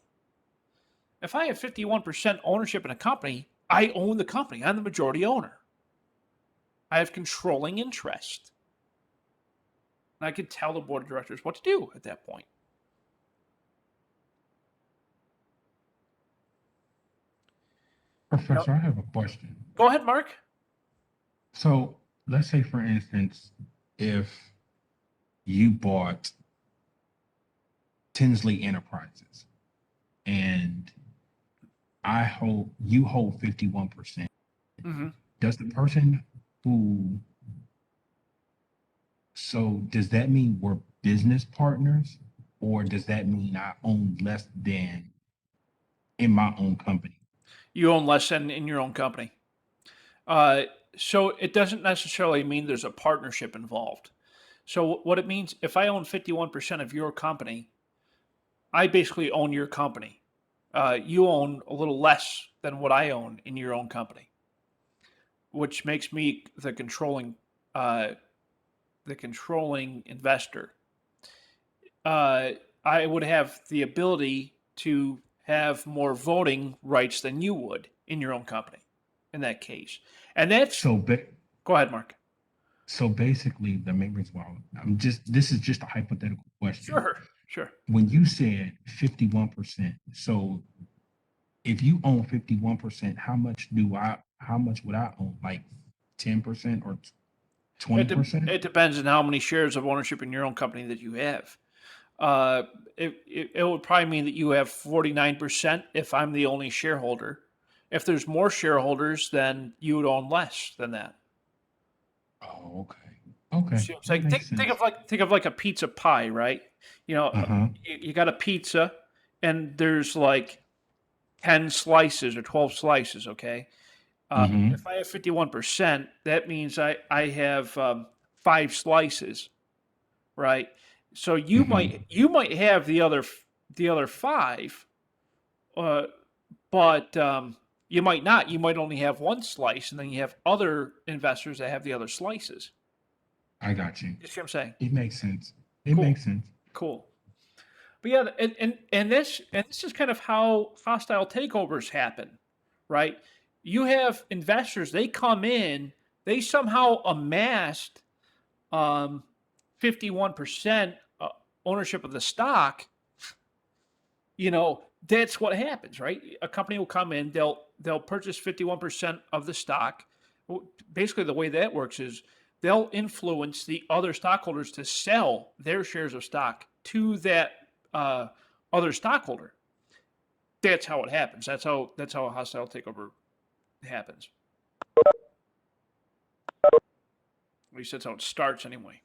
If I have 51% ownership in a company, I own the company. I'm the majority owner. I have controlling interest. And I can tell the board of directors what to do at that point. Professor, I have a question. Go ahead, Mark. So let's say, for instance, if you bought Tinsley Enterprises and you hold 51%. Mm-hmm. Does the person does that mean we're business partners, or does that mean I own less than in my own company? You own less than in your own company. So it doesn't necessarily mean there's a partnership involved. So what it means, if I own 51% of your company, I basically own your company. You own a little less than what I own in your own company, which makes me the controlling investor. I would have the ability to have more voting rights than you would in your own company in that case. And that's go ahead, Mark. So basically, the main reason why this is just a hypothetical question. Sure. When you said 51%, so if you own 51%, how much would I own? Like 10% or 20%? It depends on how many shares of ownership in your own company that you have. It would probably mean that you have 49% if I'm the only shareholder. If there's more shareholders, then you would own less than that. Oh, okay. Okay. See what I'm saying? Think of like a pizza pie, right? You got a pizza and there's like 10 slices or 12 slices, okay? If I have 51%, that means I have 5 slices, right? So you might have the other 5, but you might not. You might only have one slice, and then you have other investors that have the other slices. I got you. You see what I'm saying? It makes sense. Makes sense. Cool. But yeah, and this is kind of how hostile takeovers happen, right? You have investors, they come in, they somehow amassed 51% ownership of the stock. That's what happens, right? A company will come in, they'll purchase 51% of the stock. Basically, the way that works is they'll influence the other stockholders to sell their shares of stock to that other stockholder. That's how it happens. That's how a hostile takeover happens. At least that's how it starts, anyway.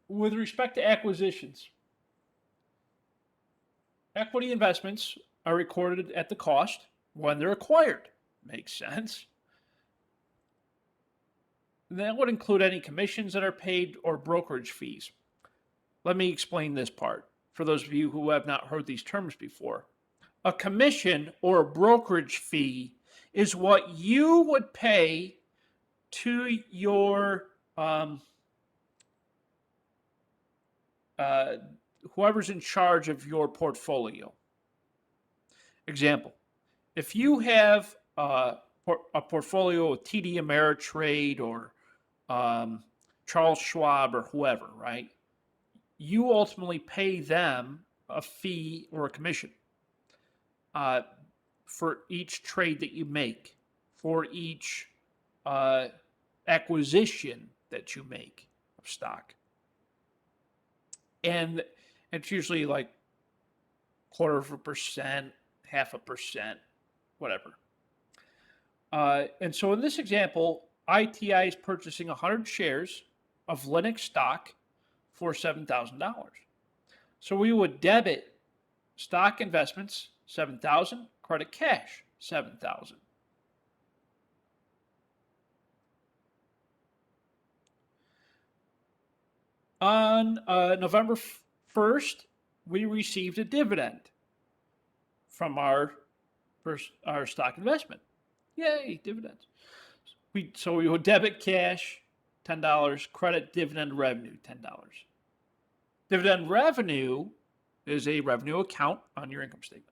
With respect to acquisitions, equity investments are recorded at the cost when they're acquired. Makes sense. That would include any commissions that are paid or brokerage fees. Let me explain this part for those of you who have not heard these terms before. A commission or a brokerage fee is what you would pay to your whoever's in charge of your portfolio. Example, if you have a portfolio of TD Ameritrade or Charles Schwab or whoever, right? You ultimately pay them a fee or a commission. for each trade that you make, for each acquisition that you make of stock. And it's usually like 0.25%, 0.5%, whatever. And so in this example, ITI is purchasing 100 shares of Linux stock for $7,000. So we would debit stock investments, $7,000, credit cash, $7,000. On November 1st, we received a dividend from our stock investment. Yay, dividends. So we would debit cash, $10, credit dividend revenue, $10. Dividend revenue is a revenue account on your income statement.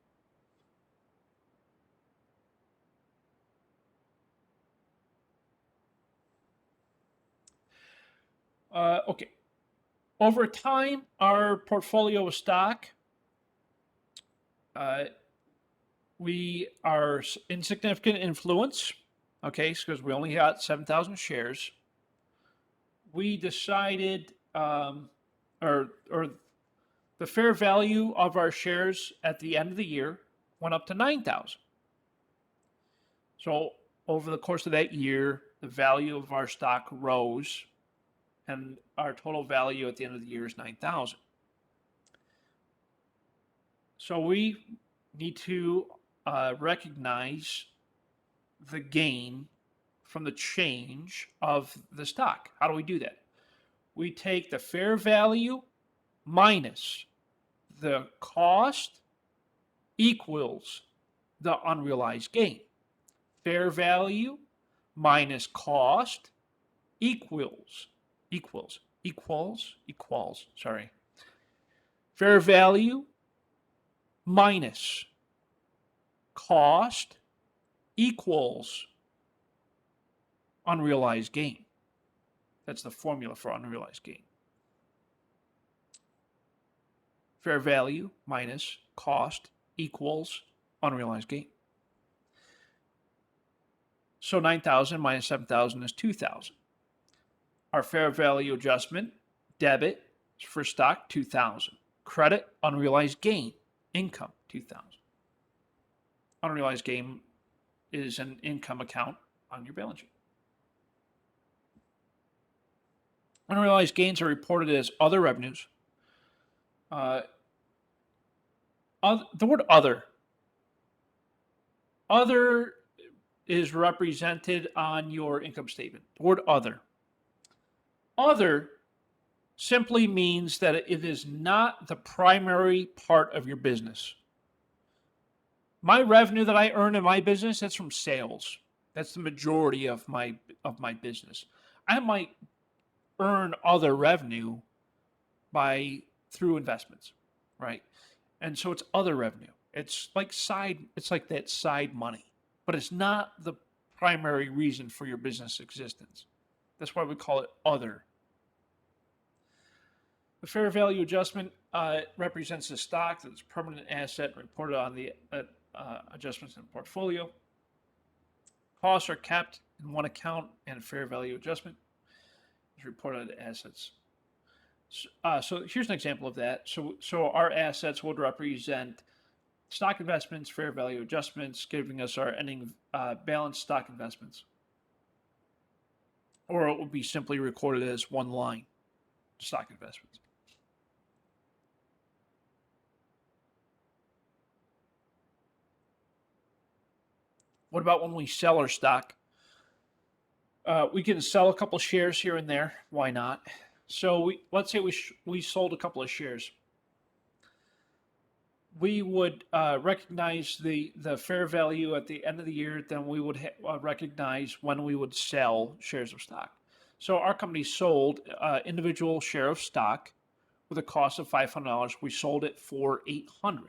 Okay. Over time, our portfolio of stock, we are insignificant influence, okay, because we only got 7,000 shares. We decided, or the fair value of our shares at the end of the year went up to 9,000. So over the course of that year, the value of our stock rose, and our total value at the end of the year is 9,000. So we need to recognize the gain from the change of the stock. How do we do that? We take the fair value minus the cost equals the unrealized gain. Fair value minus cost equals, sorry. Fair value minus cost equals unrealized gain. That's the formula for unrealized gain. Fair value minus cost equals unrealized gain. So 9,000 minus 7,000 is 2,000. Our fair value adjustment, debit for stock, 2,000. Credit, unrealized gain, income, 2,000. Unrealized gain is an income account on your balance sheet. Unrealized gains are reported as other revenues. The word other is represented on your income statement. The word other simply means that it is not the primary part of your business. My revenue that I earn in my business, that's from sales. That's the majority of my business. I might earn other revenue through investments, right? And so it's other revenue. It's like that side money, but it's not the primary reason for your business existence. That's why we call it other. The fair value adjustment represents the stock that's a permanent asset reported on the adjustments in the portfolio. Costs are kept in one account, and fair value adjustment is reported as assets. So here's an example of that. So our assets would represent stock investments, fair value adjustments, giving us our ending balance stock investments. Or it would be simply recorded as one line, stock investments. What about when we sell our stock? We can sell a couple shares here and there. Why not? So let's say we sold a couple of shares. We would recognize the fair value at the end of the year. Then we would recognize when we would sell shares of stock. So our company sold individual share of stock with a cost of $500. We sold it for $800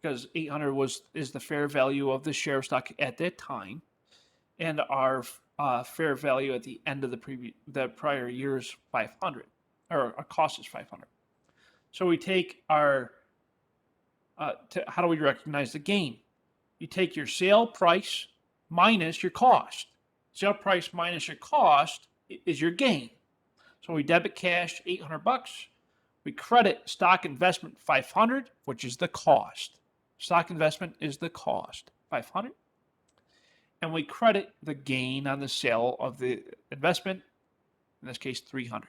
because $800 is the fair value of the share of stock at that time, and our fair value at the end of the prior year's $500, or our cost is $500. So we take our how do we recognize the gain? You take your sale price minus your cost. Sale price minus your cost is your gain. So we debit cash $800. We credit stock investment 500, which is the cost. Stock investment is the cost, 500. And we credit the gain on the sale of the investment, in this case 300.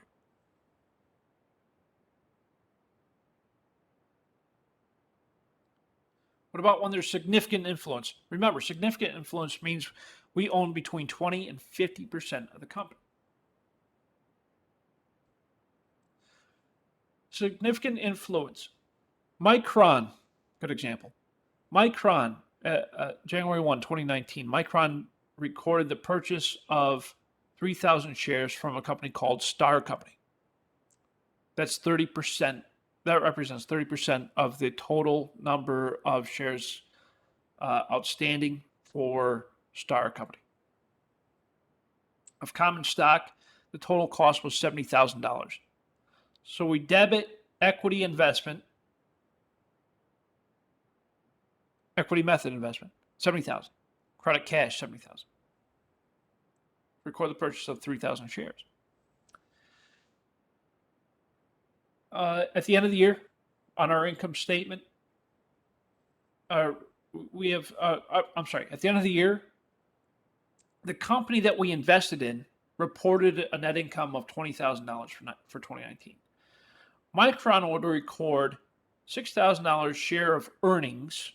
What about when there's significant influence? Remember, significant influence means we own between 20 and 50% of the company. Significant influence. Micron, good example. Micron, January 1, 2019, Micron recorded the purchase of 3,000 shares from a company called Star Company. That's 30%. That represents 30% of the total number of shares outstanding for Star Company. Of common stock, the total cost was $70,000. So we debit equity investment, equity method investment, $70,000. Credit cash, $70,000. Record the purchase of 3,000 shares. At the end of the year, on our income statement, we have, at the end of the year, the company that we invested in reported a net income of $20,000 for 2019. Micron would record $6,000 share of earnings,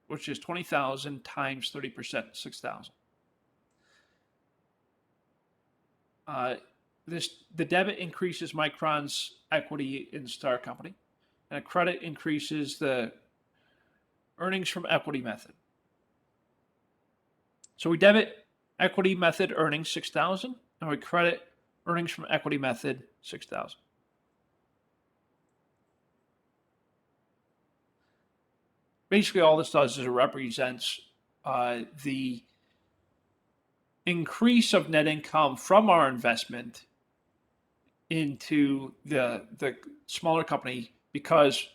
which is 20,000 times 30%, 6,000. The debit increases Micron's equity in Star Company, and a credit increases the earnings from equity method. So we debit equity method earnings 6,000, and we credit earnings from equity method 6,000. Basically, all this does is it represents the increase of net income from our investment into the smaller company, because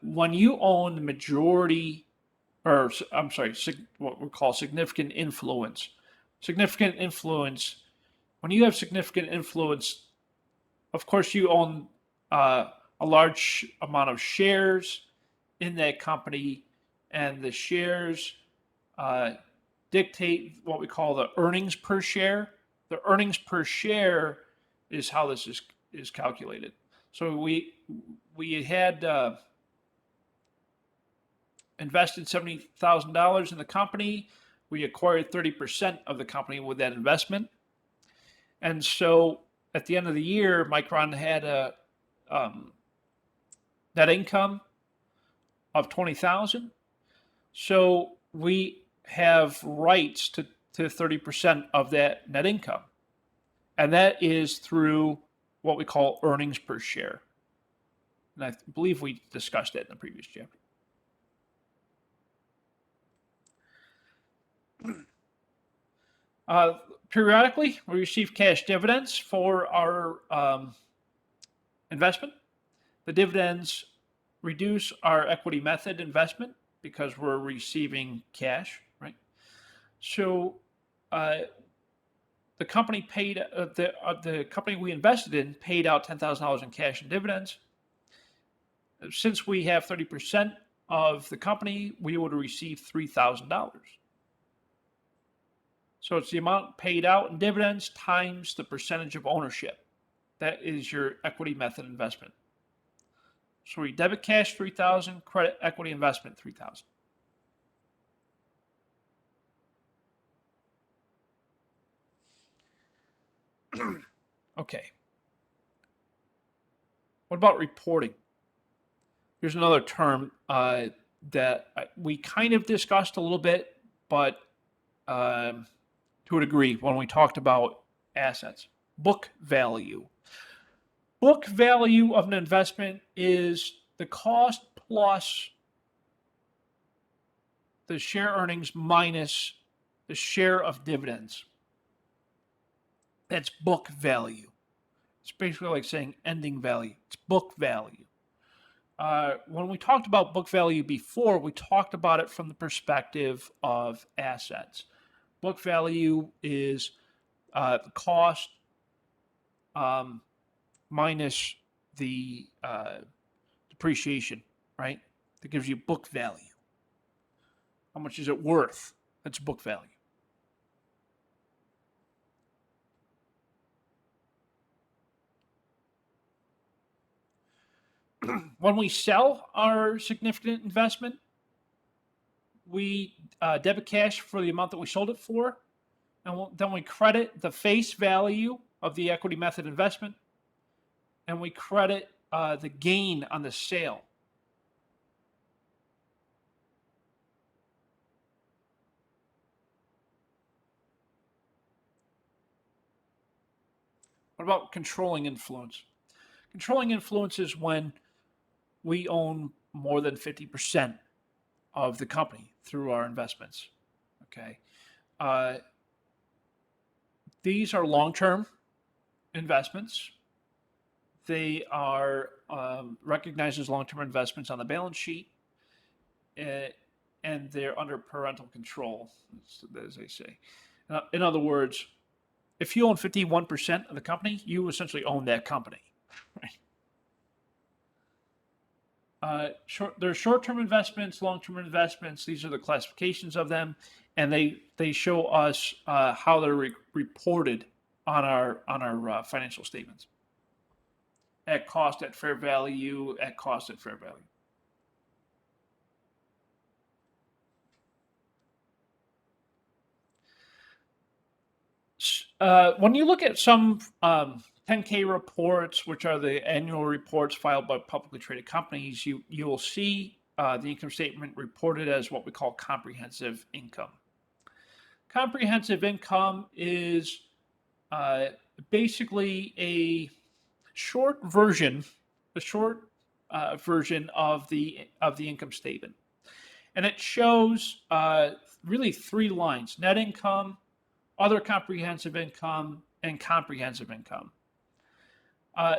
when you own the majority, or I'm sorry, what we call significant influence. Significant influence, when you have significant influence, of course you own a large amount of shares in that company, and the shares dictate what we call the earnings per share. The earnings per share is how this is calculated. So we had invested $70,000 in the company. We acquired 30% of the company with that investment. And so at the end of the year, Micron had a net income of $20,000. So we have rights to 30% of that net income. And that is through what we call earnings per share. And I believe we discussed that in the previous chapter. Periodically, we receive cash dividends for our investment. The dividends reduce our equity method investment because we're receiving cash, right? So the company paid the company we invested in paid out $10,000 in cash and dividends. Since we have 30% of the company, we would receive $3,000. So it's the amount paid out in dividends times the percentage of ownership. That is your equity method investment. So we debit cash 3,000, credit equity investment 3,000. Okay. What about reporting? Here's another term that we kind of discussed a little bit, but to a degree when we talked about assets. Book value. Book value of an investment is the cost plus the share earnings minus the share of dividends. That's book value. It's basically like saying ending value. It's book value. when we talked about book value before, we talked about it from the perspective of assets. Book value is the cost minus the depreciation, right? That gives you book value. How much is it worth? That's book value. When we sell our significant investment, we debit cash for the amount that we sold it for, and then we credit the face value of the equity method investment, and we credit the gain on the sale. What about controlling influence? Controlling influence is when we own more than 50% of the company through our investments. Okay. These are long-term investments. They are recognized as long-term investments on the balance sheet, and they're under parental control, as they say. In other words, if you own 51% of the company, you essentially own that company. There's short-term investments, long-term investments. These are the classifications of them, and they show us how they're reported on our financial statements. At cost, at fair value, at cost, at fair value. When you look at some 10K reports, which are the annual reports filed by publicly traded companies, you will see the income statement reported as what we call comprehensive income. Comprehensive income is basically a short version of the income statement, and it shows really 3 lines: net income, other comprehensive income, and comprehensive income.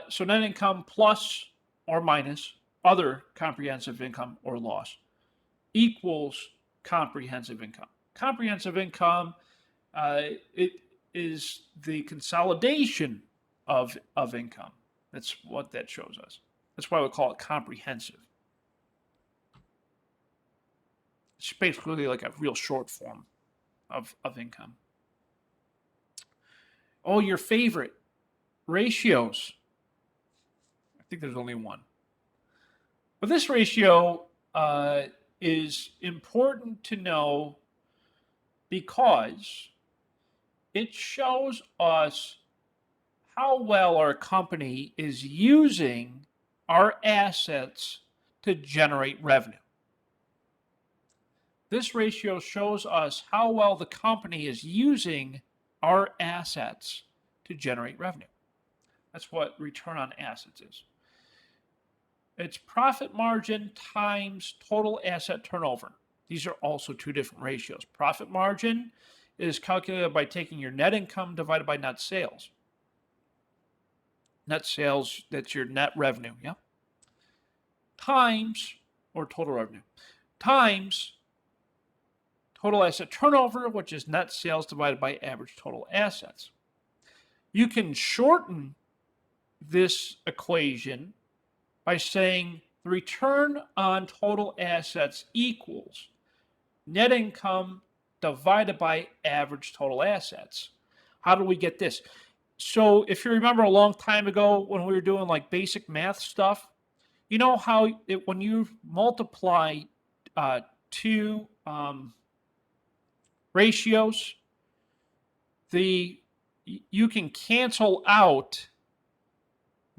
So net income plus or minus other comprehensive income or loss equals comprehensive income. Comprehensive income, it is the consolidation of income. That's what that shows us. That's why we call it comprehensive. It's basically like a real short form of income. Oh, your favorite, ratios. I think there's only one. But this ratio is important to know because it shows us how well our company is using our assets to generate revenue. This ratio shows us how well the company is using our assets to generate revenue. That's what return on assets is. It's profit margin times total asset turnover. These are also 2 different ratios. Profit margin is calculated by taking your net income divided by net sales. Net sales, that's your net revenue, yeah? Times, or total revenue, times total asset turnover, which is net sales divided by average total assets. You can shorten this equation by saying the return on total assets equals net income divided by average total assets. How do we get this? So if you remember a long time ago when we were doing like basic math stuff, you know how when you multiply 2 ratios, you can cancel out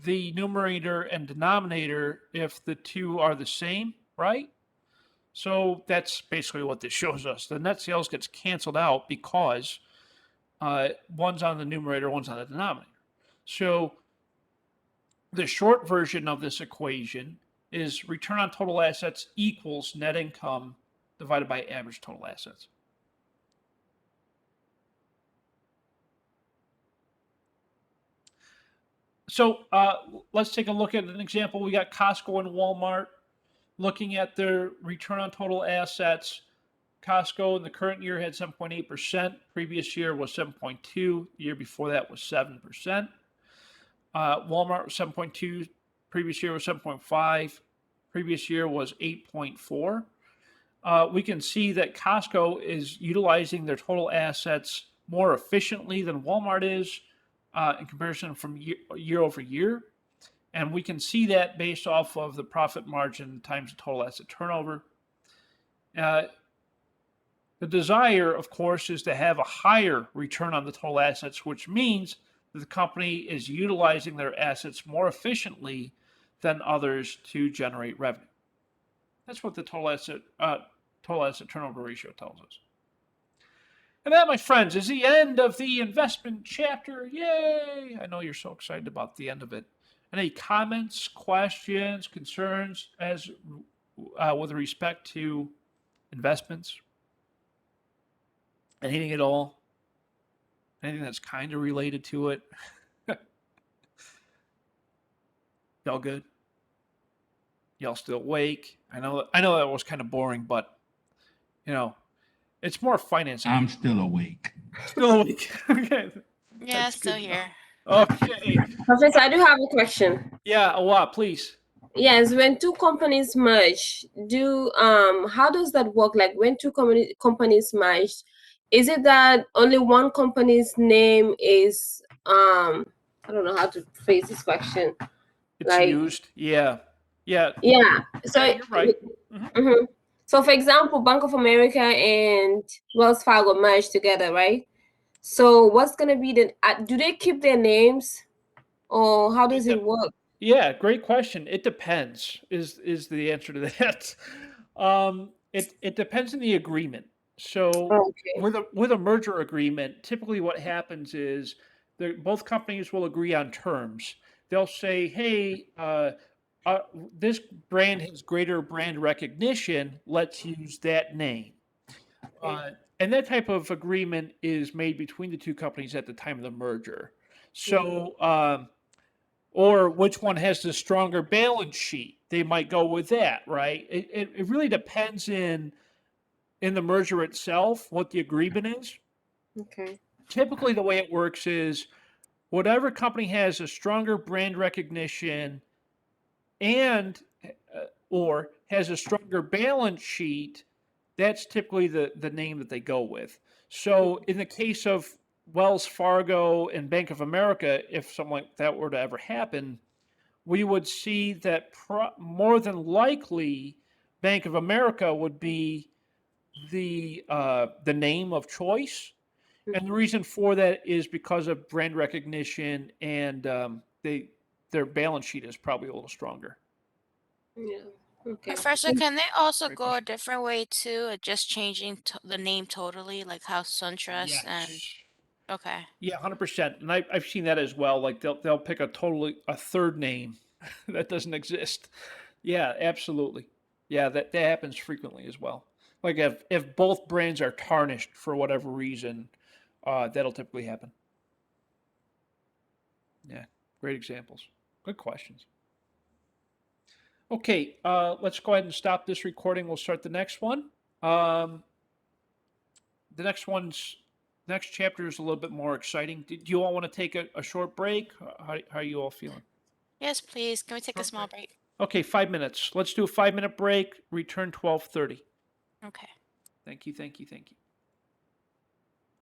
the numerator and denominator if the 2 are the same, right? So that's basically what this shows us. The net sales gets canceled out because one's on the numerator, one's on the denominator. So the short version of this equation is return on total assets equals net income divided by average total assets. So let's take a look at an example. We got Costco and Walmart. Looking at their return on total assets, Costco in the current year had 7.8%. Previous year was 7.2. The year before that was 7%. Walmart was 7.2. Previous year was 7.5. Previous year was 8.4. We can see that Costco is utilizing their total assets more efficiently than Walmart is in comparison from year over year. And we can see that based off of the profit margin times the total asset turnover. The desire, of course, is to have a higher return on the total assets, which means that the company is utilizing their assets more efficiently than others to generate revenue. That's what the total asset turnover ratio tells us. And that, my friends, is the end of the investment chapter. Yay! I know you're so excited about the end of it. Any comments, questions, concerns as with respect to investments? Anything at all? Anything that's kind of related to it? Y'all good? Y'all still awake? I know that was kind of boring, but you know, it's more financing. I'm still awake. Still awake. Okay. Yeah, That's still good here. Okay. Professor, I do have a question. Yeah, what, please. Yes, when two companies merge, how does that work? Like when two companies merge, is it that only one company's name is I don't know how to phrase this question. It's Like used. Yeah. Yeah. yeah. So Yeah, you're right. Mhm. mhm. So for example, Bank of America and Wells Fargo merge together, right? So what's gonna be do they keep their names or how does it work? Yeah, great question. It depends. Is the answer to that? It depends on the agreement. So Okay. with a merger agreement, typically what happens is both companies will agree on terms. They'll say, "Hey, this brand has greater brand recognition. Let's use that name." And that type of agreement is made between the two companies at the time of the merger. So. Or which one has the stronger balance sheet? They might go with that, right? It really depends in the merger itself what the agreement is. Okay. Typically, the way it works is whatever company has a stronger brand recognition and or has a stronger balance sheet, that's typically the name that they go with. So in the case of Wells Fargo and Bank of America, if something like that were to ever happen, we would see that more than likely Bank of America would be the name of choice, and the reason for that is because of brand recognition and their balance sheet is probably a little stronger. Yeah. Okay. Professor, can they also Great go a question. different way too, just changing the name totally, like how SunTrust and Yes. okay. Yeah, 100%. And I've seen that as well. Like they'll pick a third name that doesn't exist. Yeah, absolutely. Yeah, that happens frequently as well. Like if both brands are tarnished for whatever reason, that'll typically happen. Yeah, great examples. Good questions. Okay, let's go ahead and stop this recording. We'll start the next one. The next chapter is a little bit more exciting. Do you all want to take a short break? How are you all feeling? Yes, please. Can we take a Short small break. break? Okay, 5 minutes. Let's do a 5-minute break. Return 12:30. Okay. Thank you.